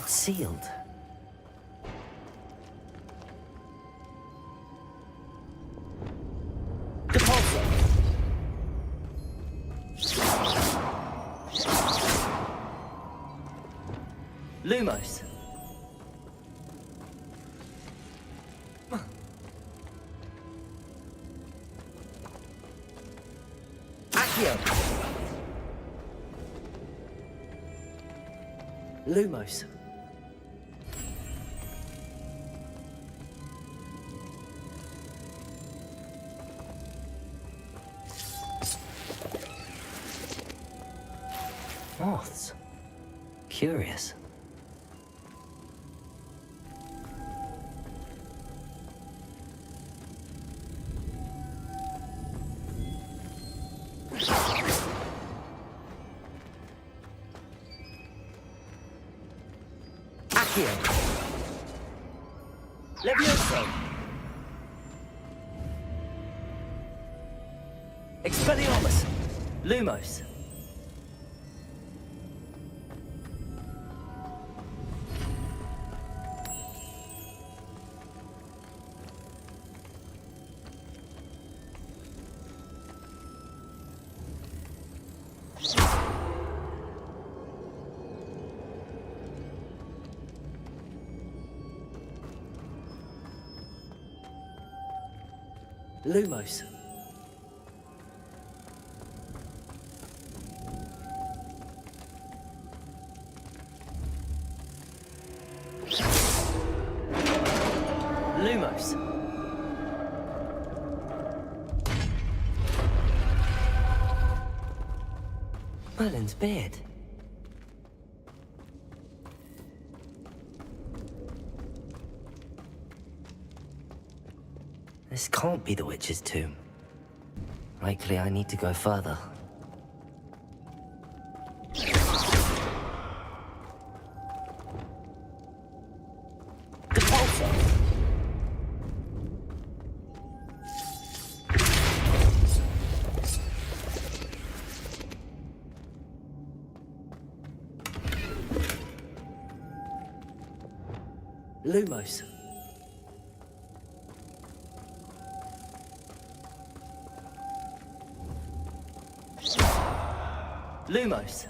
Sealed. Lumos. Accio. Lumos. Moths. Curious. Accio. Levioso. Expelliarmus. Lumos. Lumos. Lumos. Merlin's beard. This can't be the witch's tomb. Likely I need to go further. Lumos. Lumos.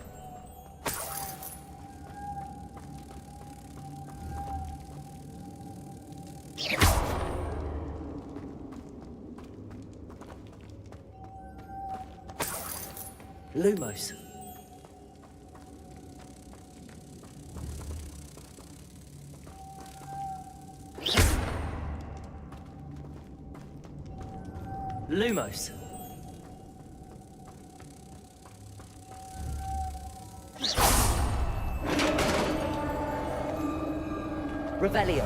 Lumos. Lumos. Revelio.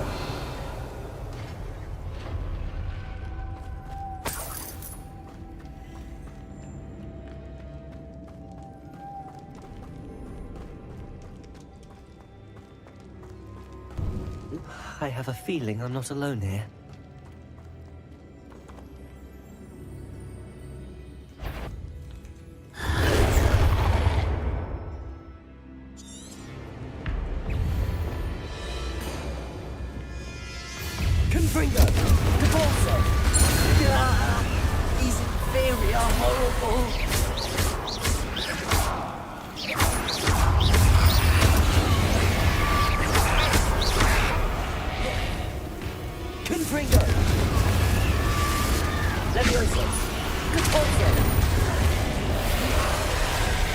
I have a feeling I'm not alone here. Confringo! Divorce! He's inferior, horrible! Confringo! Levioso! Divorce!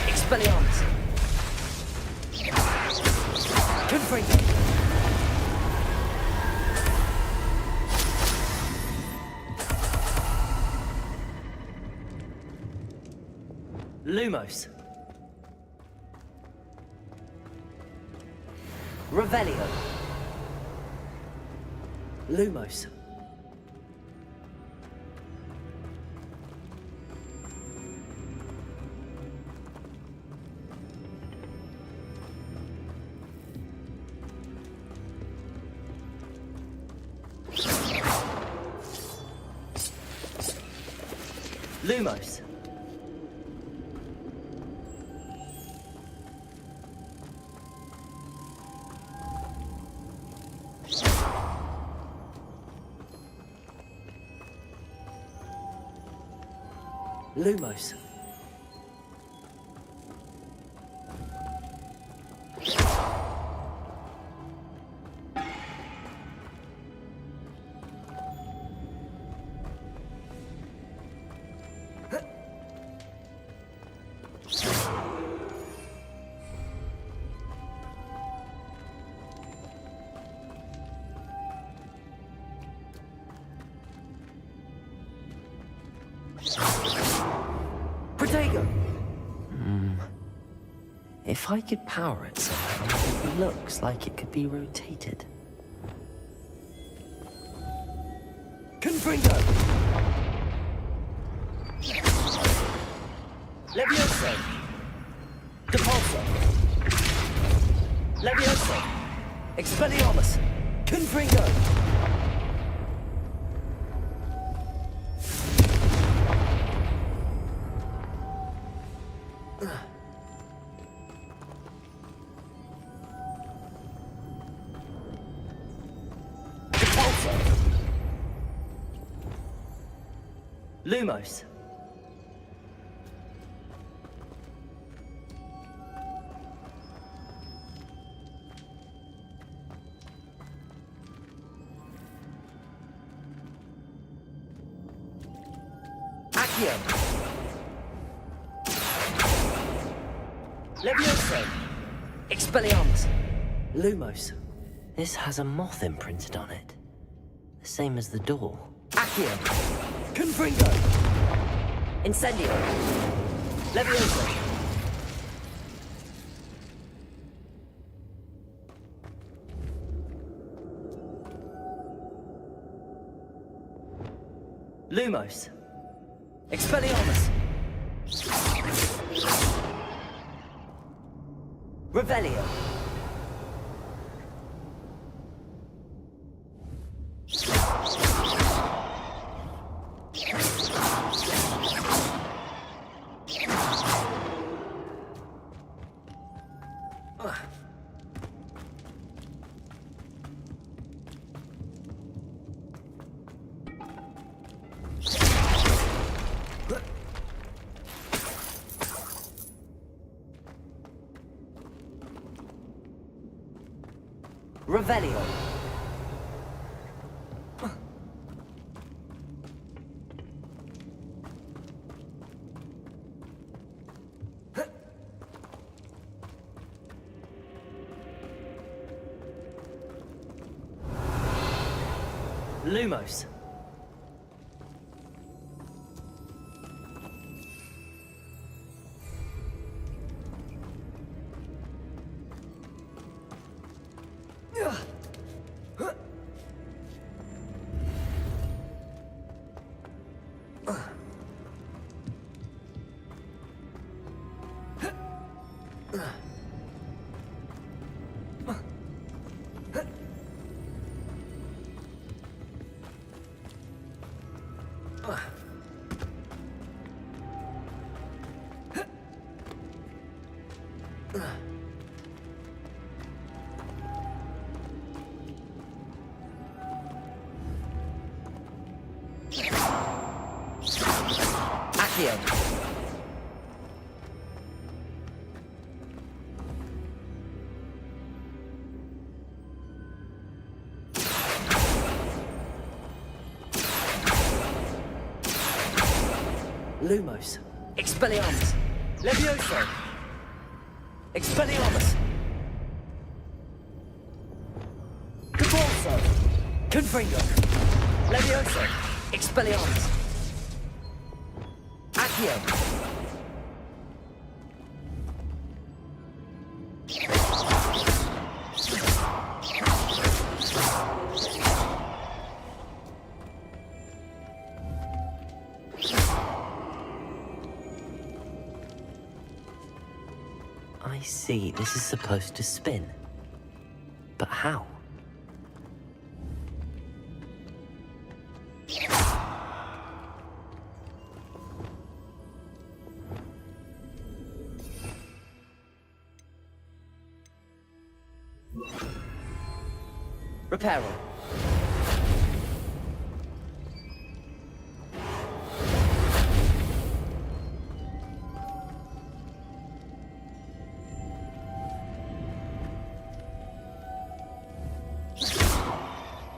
Expelliarmus! Confringo! Lumos. Revelio. Lumos. Lumos. Lumos. Protego! If I could power it somehow, it looks like it could be rotated. Confringo! Levioso! Depulso! Levioso! Expelliarmus! Confringo! Lumos. Accio. Levioso. Expelliarmus. Lumos. This has a moth imprinted on it. The Same as the door. Accio! Confringo! Incendio! Levioso! Lumos! Expelliarmus! Revelio! Revelio. Lumos. Accio. Lumos. Expelliarmus. Levioso. Expelliarmus. Cabalso. Confringo. Levioso. Expelliarmus. Accio. I see, this is supposed to spin. But how? Reparo.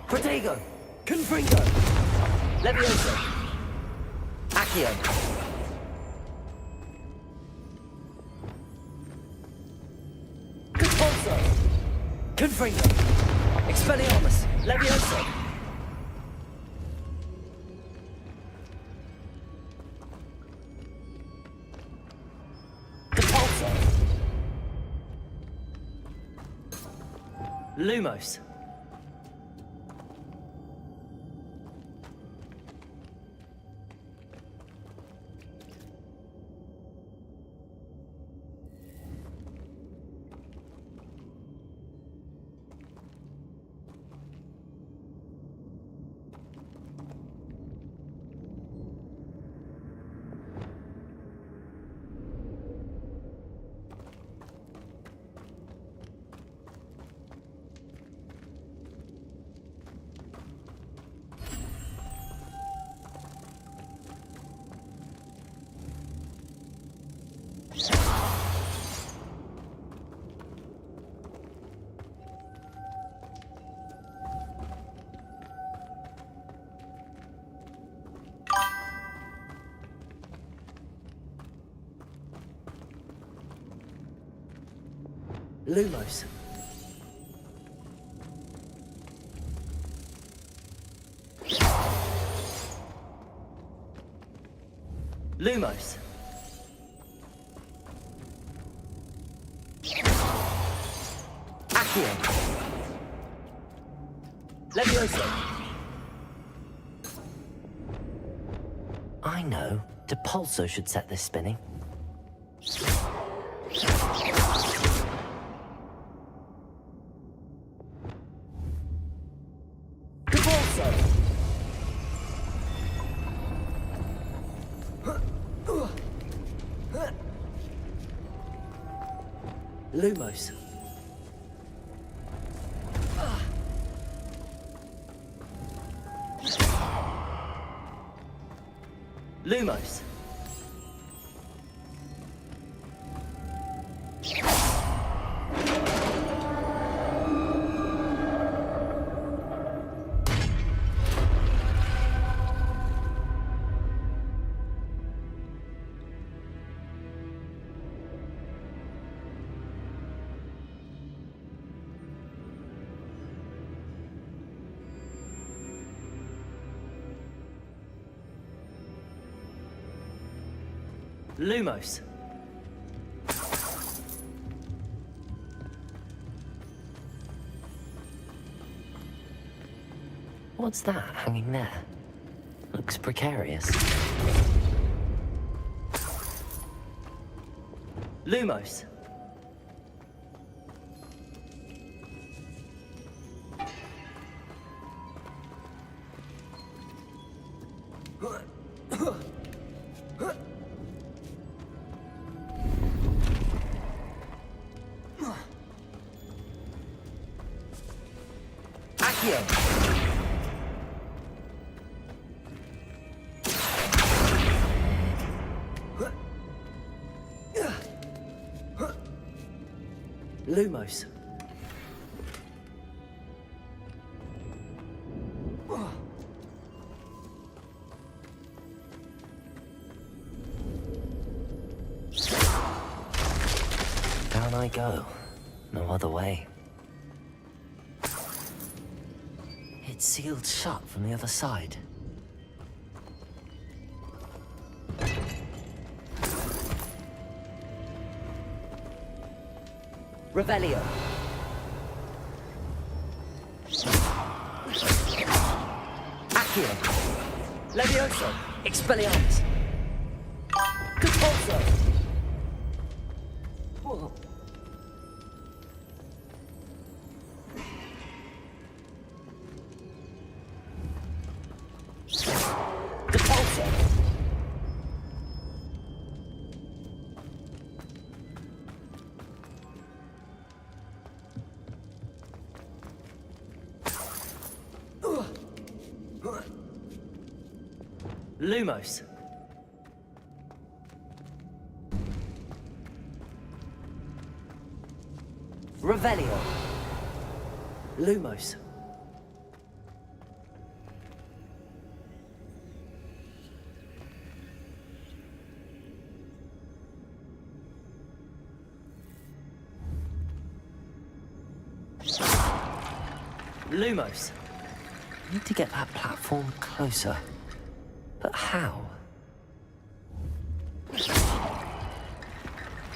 Protego. Confringo. Levioso. Accio. Cabalso. Confringo. Expelliarmus. Levioso. Cabalso. Lumos. Lumos. Lumos. Accio. Levioso. I know. Depulso should set this spinning. Depulso. Lumos. Lumos. Lumos. What's that hanging there? Looks precarious. Lumos. Lumos. Down I go. No other way. It's sealed shut from the other side. Revelio. Accio. Levioso. Expelliarmus. Depulso. Whoa. Depulso. Lumos. Revelio. Lumos. Lumos. I need to get that platform closer. But how?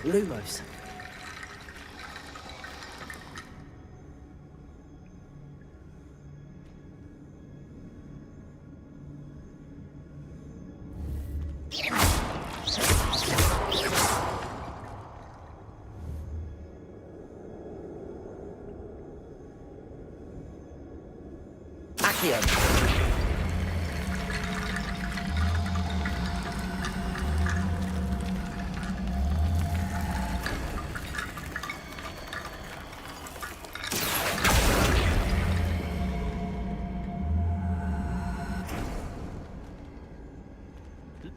Lumos. Accio.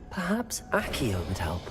Perhaps Accio would help.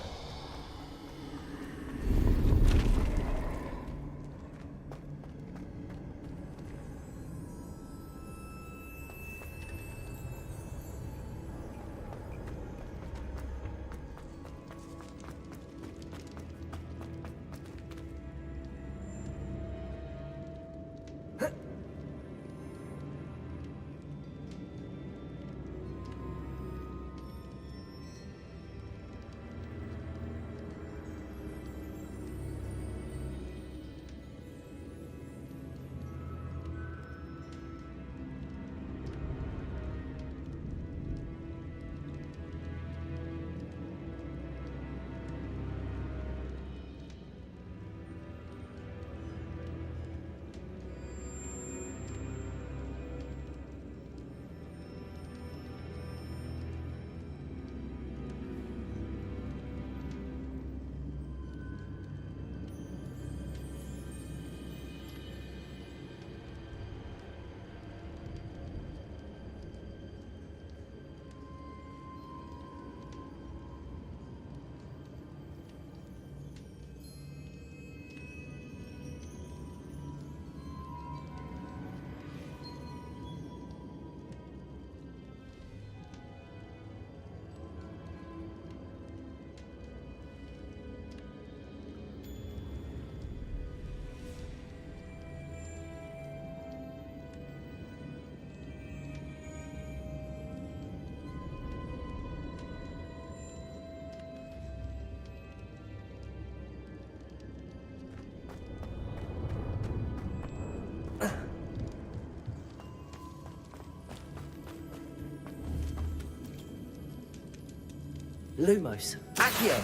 Lumos. Accio.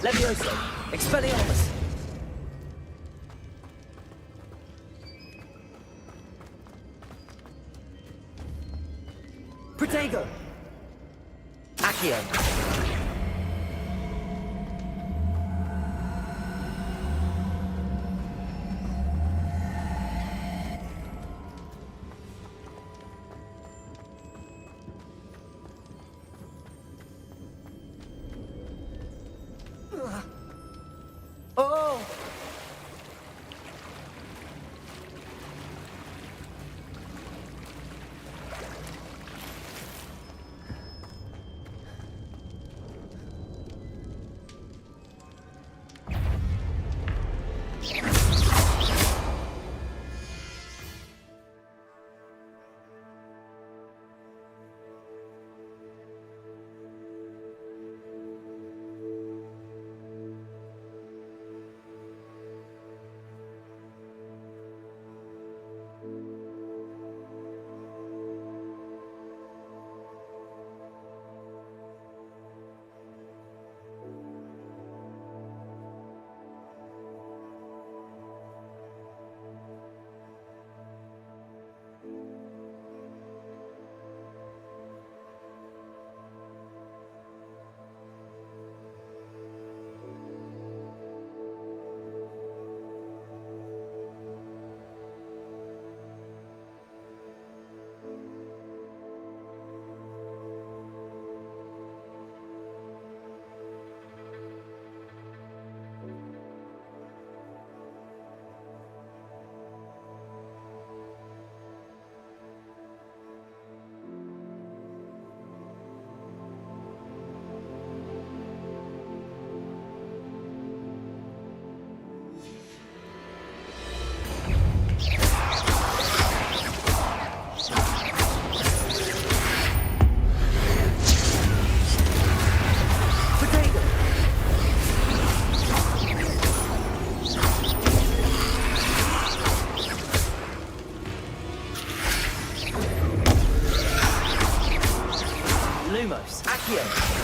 Levioso. Expelliarmus. Protego. Accio. Oh! Lumos. Accio.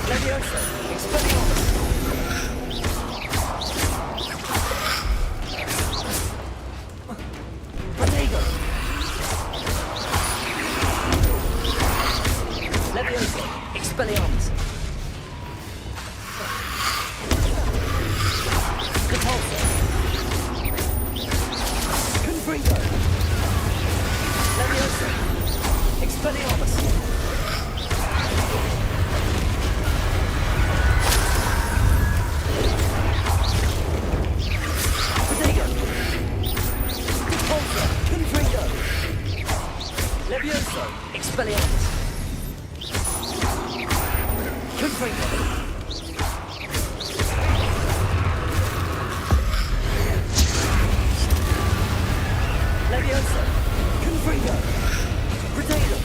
Levioso. Expelliarmus. Protego. Levioso. Expelliarmus. Repulsor. Confringo. Levioso. Expelliarmus. Levioso. Expelliarmus. Confringo. Levioso. Confringo. Protego.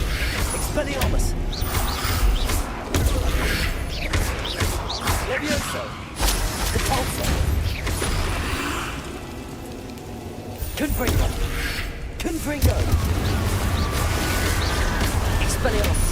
Expelliarmus. Levioso. Repulsor. Confringo. Confringo. Expelliarmus.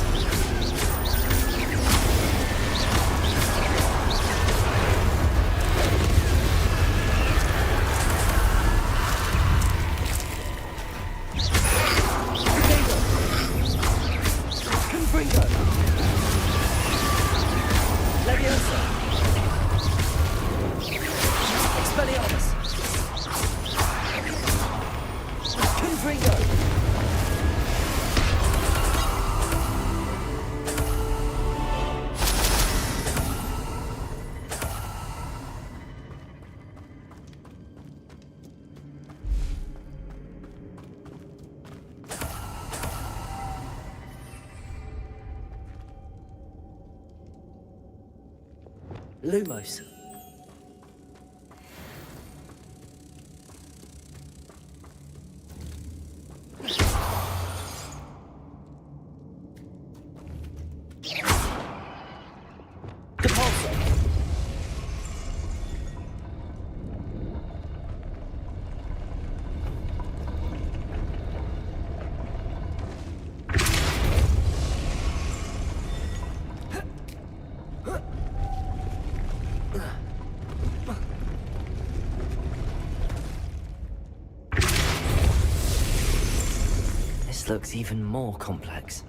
Confringo. Levioso. Expelliarmus. Confringo. Lumos. This looks even more complex.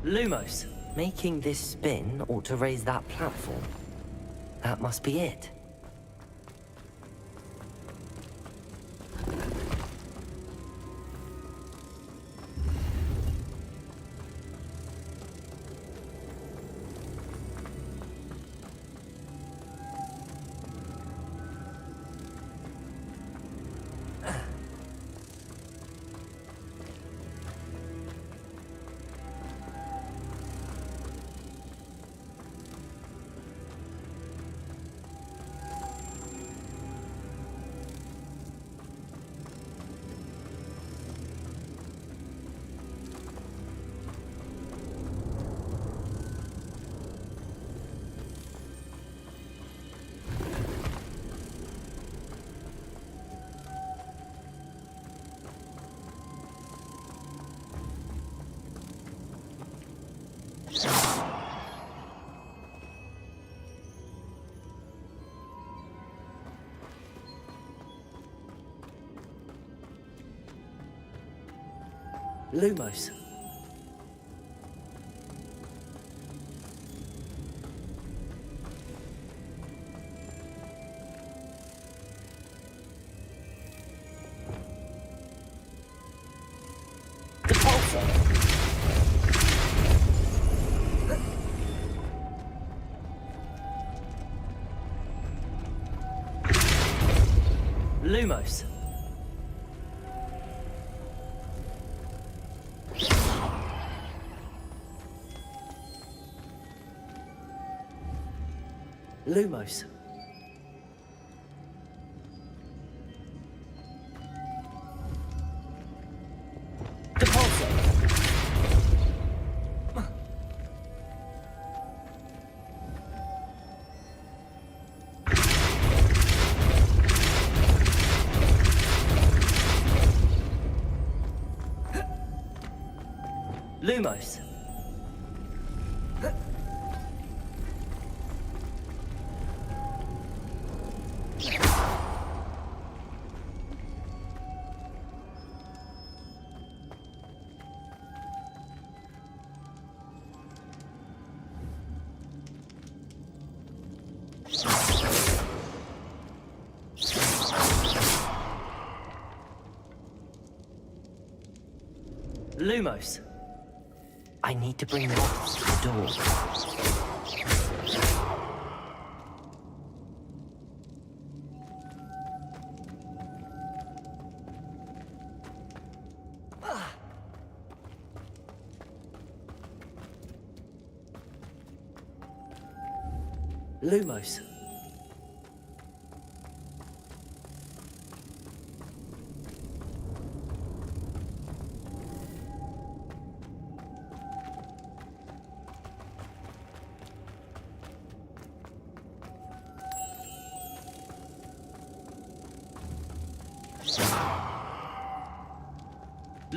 Lumos, making this spin ought to raise that platform. That must be it. Lumos. Lumos. Lumos. Lumos. Lumos. I need to bring locks to the door. Lumos.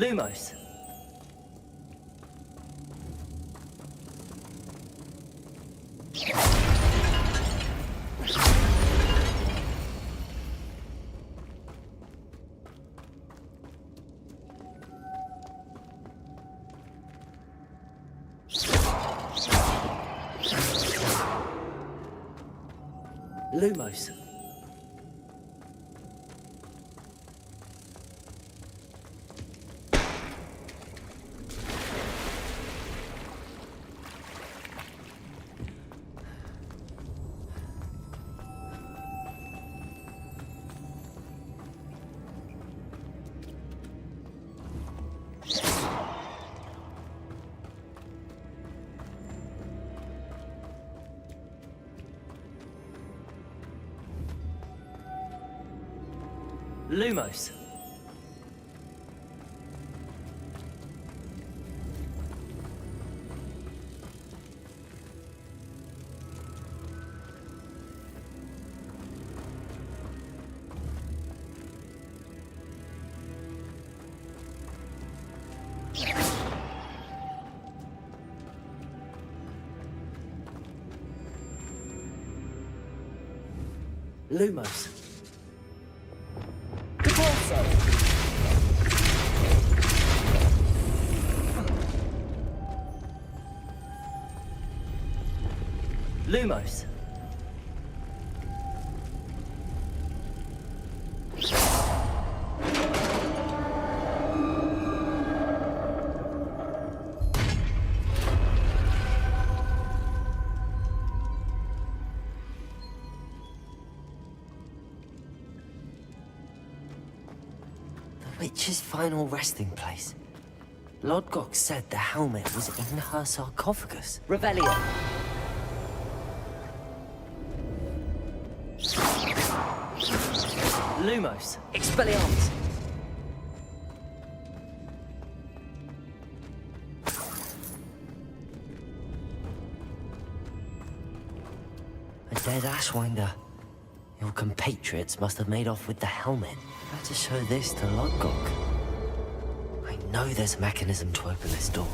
Lumos. Lumos. Lumos. Lumos. Lumos. The witch's final resting place. Lodgok said the helmet was in her sarcophagus. Revelio. Lumos. Expelliarmus. A dead Ashwinder. Your compatriots must have made off with the helmet. Better show this to Lodgok. I know there's a mechanism to open this door.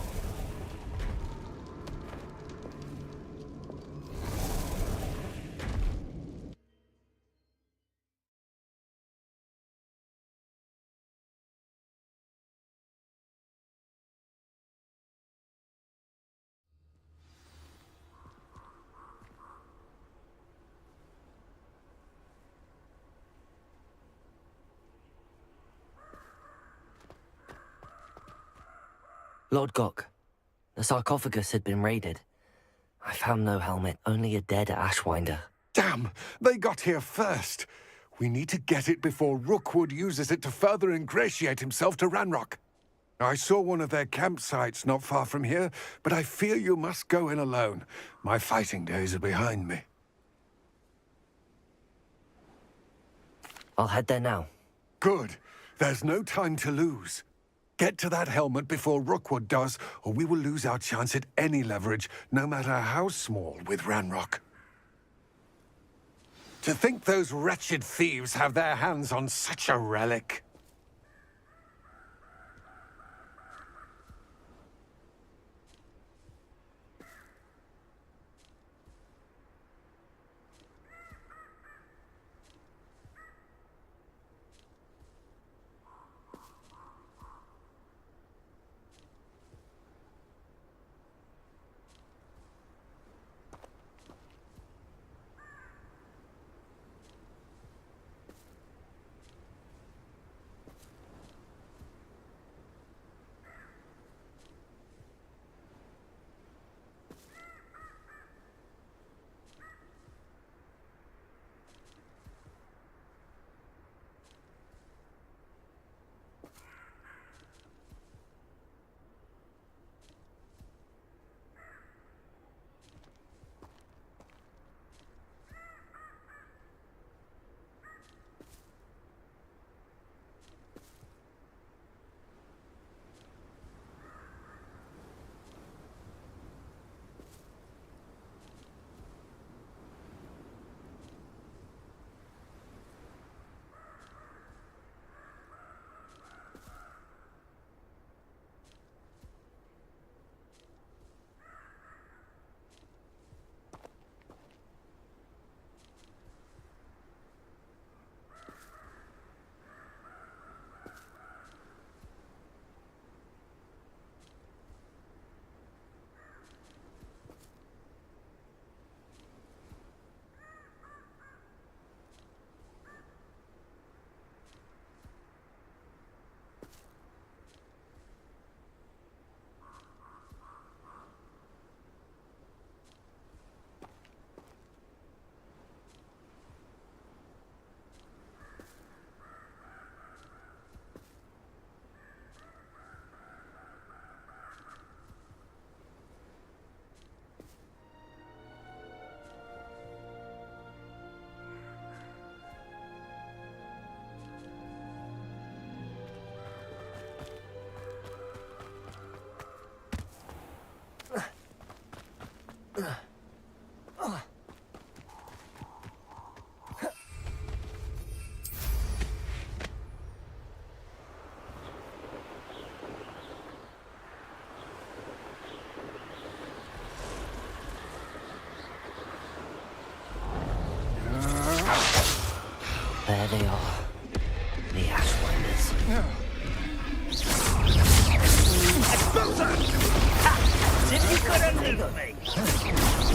Lodgok, the sarcophagus had been raided. I found no helmet, only a dead Ashwinder. Damn! They got here first. We need to get it before Rookwood uses it to further ingratiate himself to Ranrock. I saw one of their campsites not far from here, but I fear you must go in alone. My fighting days are behind me. I'll head there now. Good. There's no time to lose. Get to that helmet before Rookwood does, or we will lose our chance at any leverage, no matter how small, with Ranrock. To think those wretched thieves have their hands on such a relic. There they are. The Ashwinders. Expulsor! Ha! As if you could elude me!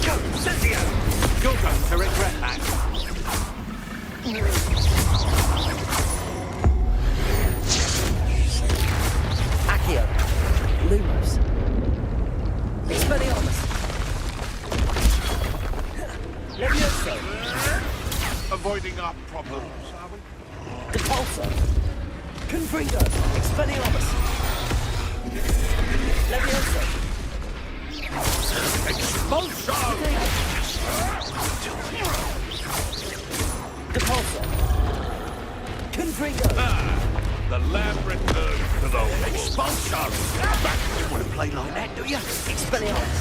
Go, Silvio! You're going to regret that. Accio. Lumos. Expelliarmus. Levioso. Avoiding our problems, are we? Depulso. Confringo. Expelliarmus. Levioso. Expulsion! Depulso. Confringo. The lamb returns to the hole. Expulsor! Back. You want to play like that, do you? Expelliarmus.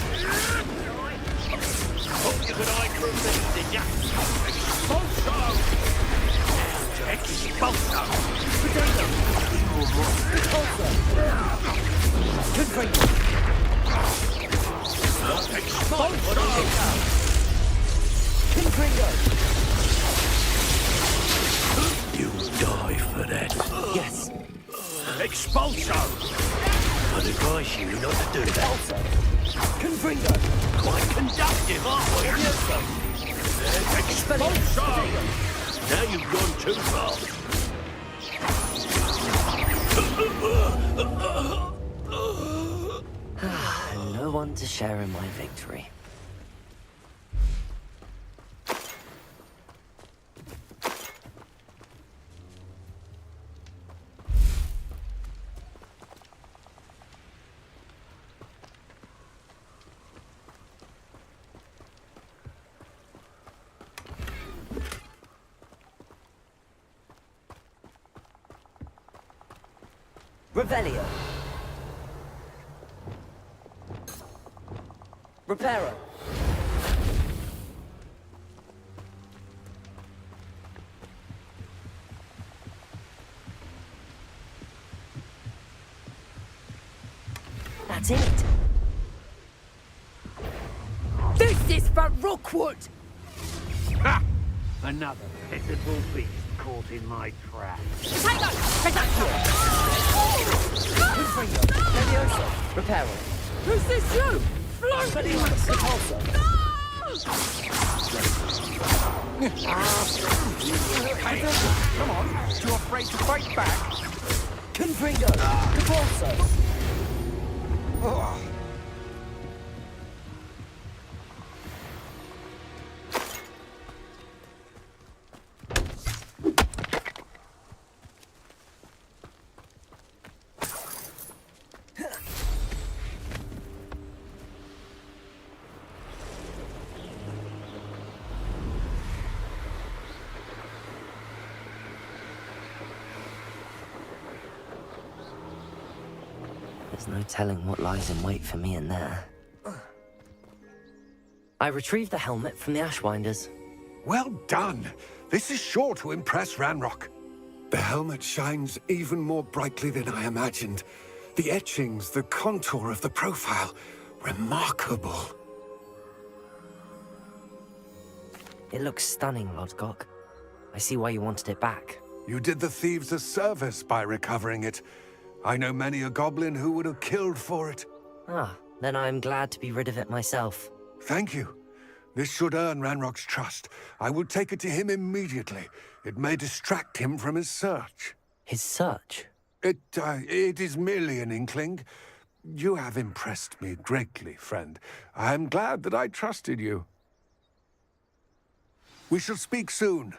Thought you could hide from me, did ya? Expulsion! Expulsor! Potato. Depulso. Confringo. Expulsor! Confringo. You die for that. Yes. Expulsor! I'd advise you not to do that. Depulso. Confringo. Quite conductive, aren't we? Levioso. Expulsor! Now you've gone too far. No one to share in my victory. Revelio. Reparo. That's it. This is for Rookwood! Ha! Another pitiful beast caught in my trap. Potato! Potato! Confringo. Levioso. Reparo. Who's this you? Expelliarmus. Depulso. Hey, come on. Too afraid to fight back? Confringo. Depulso. Oh. There's no telling what lies in wait for me in there. I retrieved the helmet from the Ashwinders. Well done. This is sure to impress Ranrock. The helmet shines even more brightly than I imagined. The etchings, the contour of the profile, remarkable. It looks stunning, Lodgok. I see why you wanted it back. You did the thieves a service by recovering it. I know many a goblin who would have killed for it. Ah, then I'm glad to be rid of it myself. Thank you. This should earn Ranrock's trust. I will take it to him immediately. It may distract him from his search. His search? It is merely an inkling. You have impressed me greatly, friend. I am glad that I trusted you. We shall speak soon.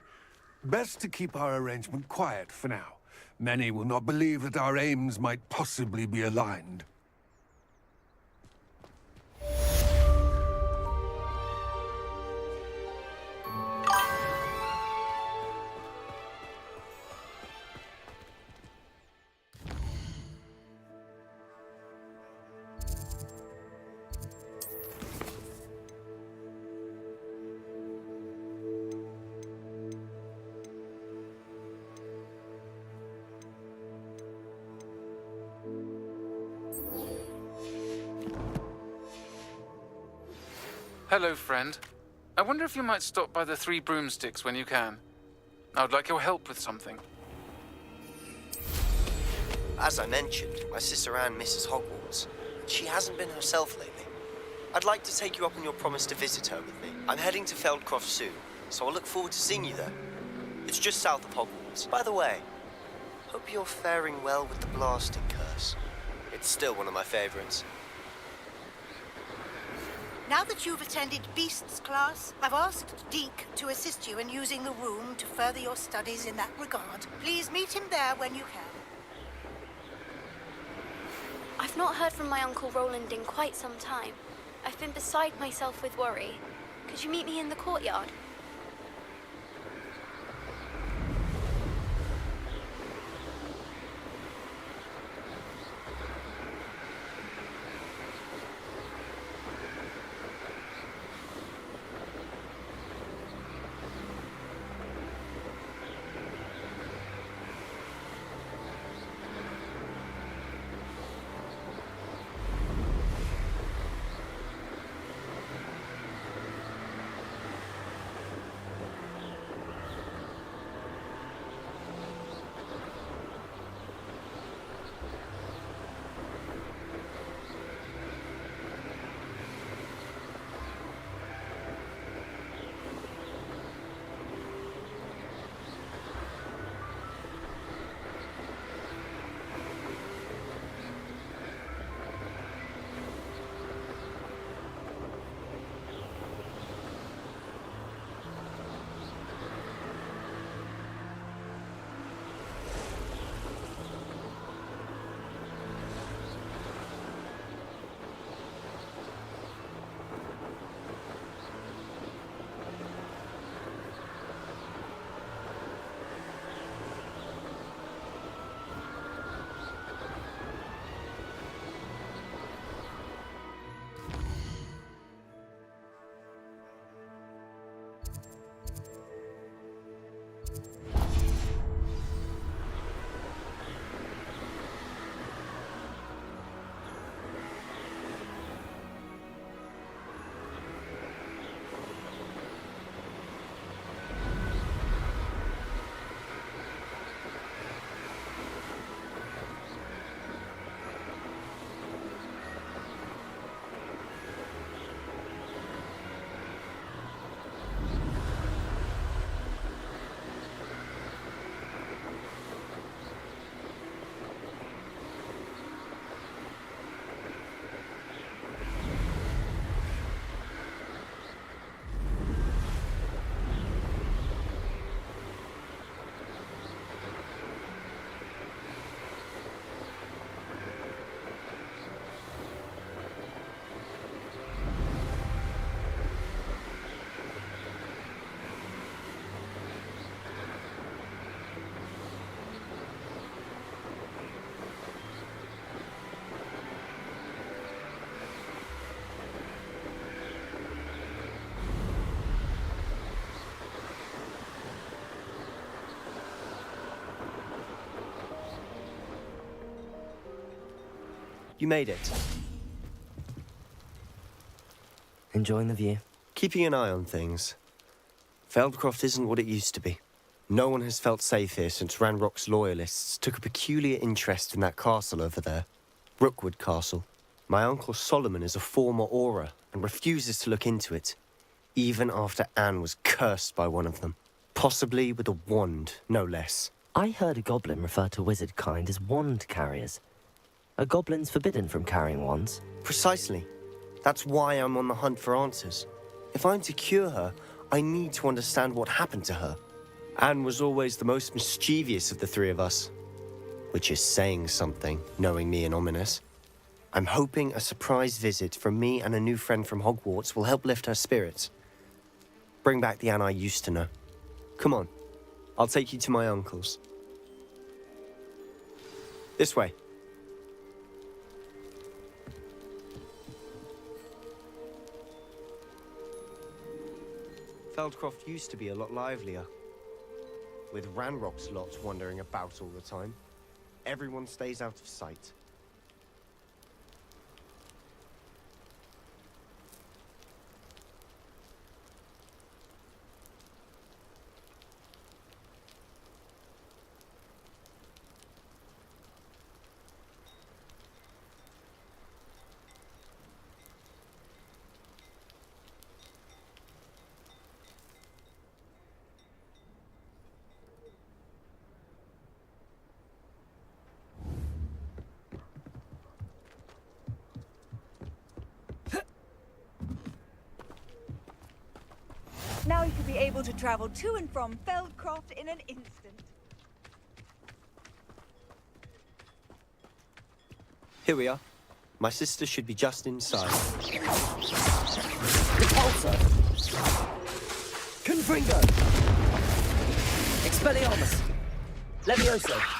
Best to keep our arrangement quiet for now. Many will not believe that our aims might possibly be aligned. Hello, friend. I wonder if you might stop by the Three Broomsticks when you can. I would like your help with something. As I mentioned, my sister Anne misses Hogwarts. She hasn't been herself lately. I'd like to take you up on your promise to visit her with me. I'm heading to Feldcroft soon, so I'll look forward to seeing you there. It's just south of Hogwarts. By the way, hope you're faring well with the blasting curse. It's still one of my favorites. Now that you've attended Beasts class, I've asked Deke to assist you in using the room to further your studies in that regard. Please meet him there when you can. I've not heard from my Uncle Roland in quite some time. I've been beside myself with worry. Could you meet me in the courtyard? You made it. Enjoying the view? Keeping an eye on things. Feldcroft isn't what it used to be. No one has felt safe here since Ranrock's loyalists took a peculiar interest in that castle over there. Rookwood Castle. My Uncle Solomon is a former Auror and refuses to look into it, even after Anne was cursed by one of them. Possibly with a wand, no less. I heard a goblin refer to wizard kind as wand carriers. Are goblins forbidden from carrying wands? Precisely. That's why I'm on the hunt for answers. If I'm to cure her, I need to understand what happened to her. Anne was always the most mischievous of the three of us. Which is saying something, knowing me and Ominous. I'm hoping a surprise visit from me and a new friend from Hogwarts will help lift her spirits. Bring back the Anne I used to know. Come on, I'll take you to my uncle's. This way. Feldcroft used to be a lot livelier. With Ranrock's lot wandering about all the time. Everyone stays out of sight. be able to travel to and from Feldcroft in an instant. Here we are. My sister should be just inside. Repulsor! Confringo! Expelliarmus! Levioso!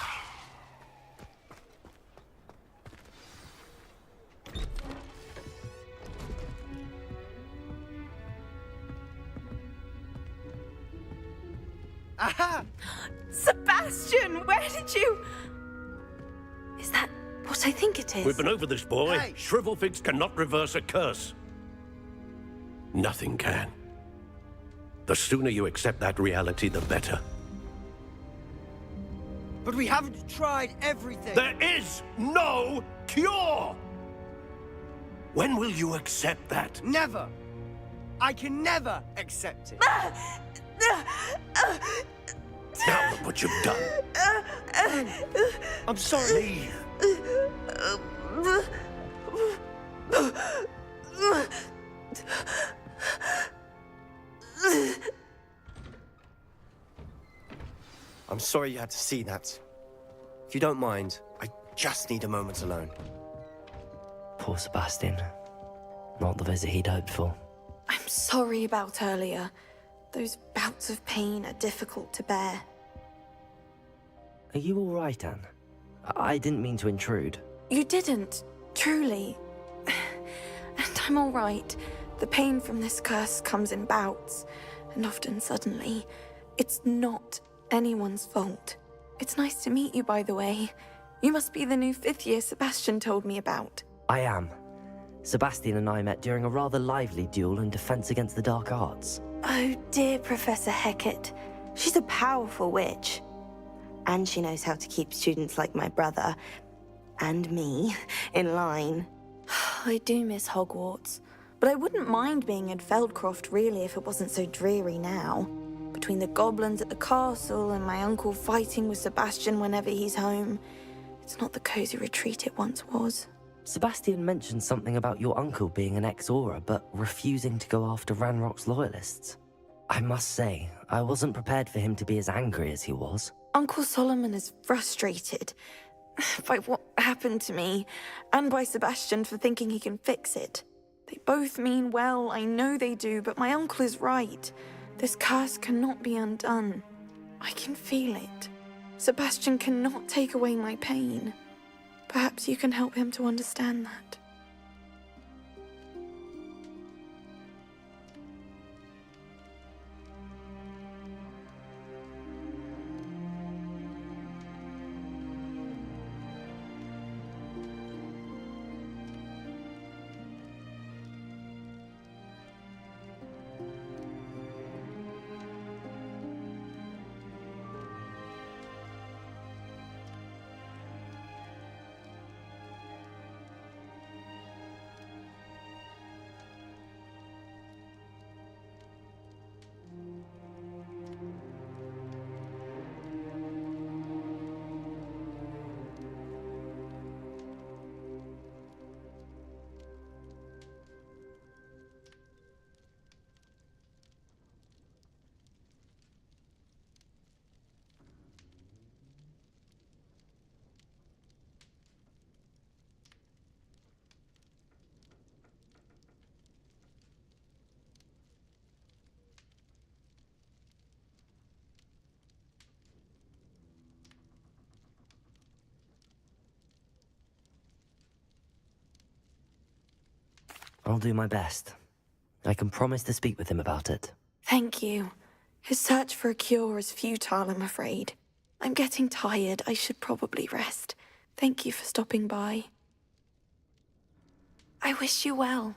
Aha! Sebastian, where did you... Is that what I think it is? We've been over this, boy. Hey. Shrivelfigs cannot reverse a curse. Nothing can. The sooner you accept that reality, the better. But we haven't tried everything. There is no cure! When will you accept that? Never. I can never accept it. Now look what you've done. I'm sorry. I'm sorry you had to see that. If you don't mind, I just need a moment alone. Poor Sebastian. Not the visit he'd hoped for. I'm sorry about earlier. Those bouts of pain are difficult to bear. Are you all right, Anne? I didn't mean to intrude. You didn't, truly. And I'm all right. The pain from this curse comes in bouts, and often suddenly. It's not anyone's fault. It's nice to meet you, by the way. You must be the new 5th year Sebastian told me about. I am. Sebastian and I met during a rather lively duel in defense against the dark arts. Oh dear, Professor Hecat. She's a powerful witch. And she knows how to keep students like my brother, and me, in line. I do miss Hogwarts, but I wouldn't mind being in Feldcroft really if it wasn't so dreary now. Between the goblins at the castle and my uncle fighting with Sebastian whenever he's home, it's not the cozy retreat it once was. Sebastian mentioned something about your uncle being an ex-Aura, but refusing to go after Ranrock's loyalists. I must say, I wasn't prepared for him to be as angry as he was. Uncle Solomon is frustrated by what happened to me, and by Sebastian for thinking he can fix it. They both mean well, I know they do, but my uncle is right. This curse cannot be undone. I can feel it. Sebastian cannot take away my pain. Perhaps you can help him to understand that. I'll do my best. I can promise to speak with him about it. Thank you. His search for a cure is futile, I'm afraid. I'm getting tired. I should probably rest. Thank you for stopping by. I wish you well.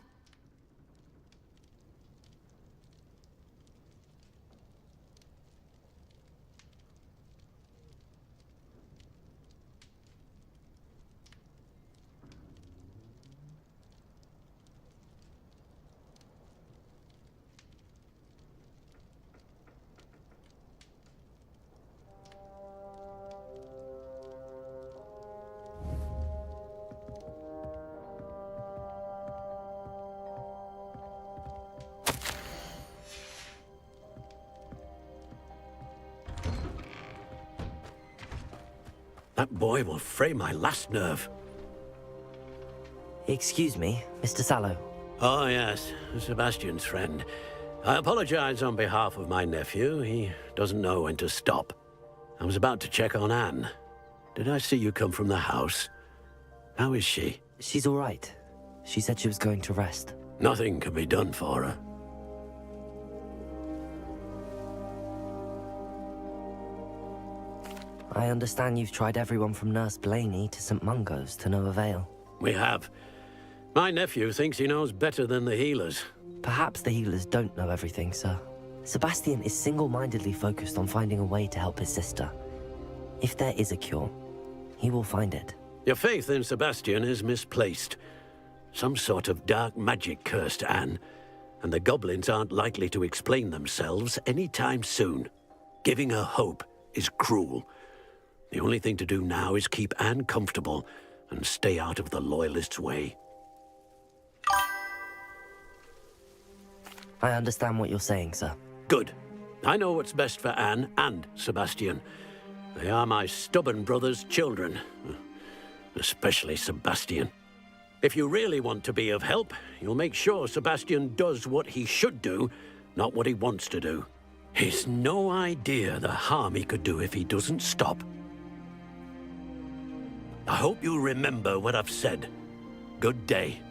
That boy will fray my last nerve. Excuse me, Mr. Sallow. Oh, yes, Sebastian's friend. I apologize on behalf of my nephew. He doesn't know when to stop. I was about to check on Anne. Did I see you come from the house? How is she? She's all right. She said she was going to rest. Nothing can be done for her. I understand you've tried everyone from Nurse Blaney to St. Mungo's to no avail. We have. My nephew thinks he knows better than the healers. Perhaps the healers don't know everything, sir. Sebastian is single-mindedly focused on finding a way to help his sister. If there is a cure, he will find it. Your faith in Sebastian is misplaced. Some sort of dark magic cursed Anne, and the goblins aren't likely to explain themselves anytime soon. Giving her hope is cruel. The only thing to do now is keep Anne comfortable and stay out of the Loyalists' way. I understand what you're saying, sir. Good. I know what's best for Anne and Sebastian. They are my stubborn brother's children. Especially Sebastian. If you really want to be of help, you'll make sure Sebastian does what he should do, not what he wants to do. He's no idea the harm he could do if he doesn't stop. I hope you'll remember what I've said. Good day.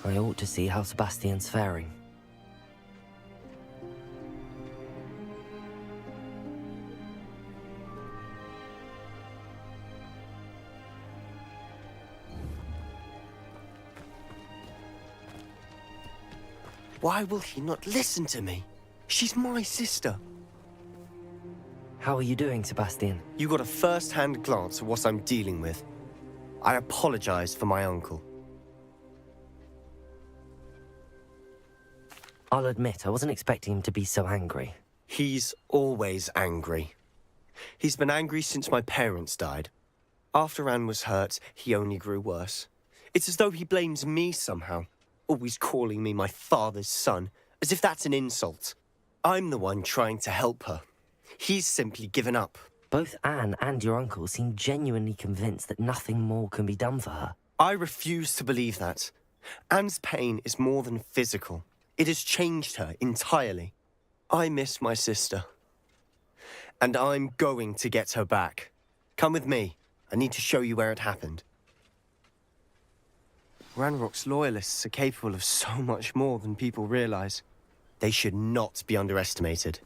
I ought to see how Sebastian's faring. Why will he not listen to me? She's my sister. How are you doing, Sebastian? You got a first-hand glance at what I'm dealing with. I apologize for my uncle. I'll admit, I wasn't expecting him to be so angry. He's always angry. He's been angry since my parents died. After Anne was hurt, he only grew worse. It's as though he blames me somehow. Always calling me my father's son, as if that's an insult. I'm the one trying to help her. He's simply given up. Both Anne and your uncle seem genuinely convinced that nothing more can be done for her. I refuse to believe that. Anne's pain is more than physical. It has changed her entirely. I miss my sister. And I'm going to get her back. Come with me. I need to show you where it happened. Ranrock's loyalists are capable of so much more than people realize. They should not be underestimated.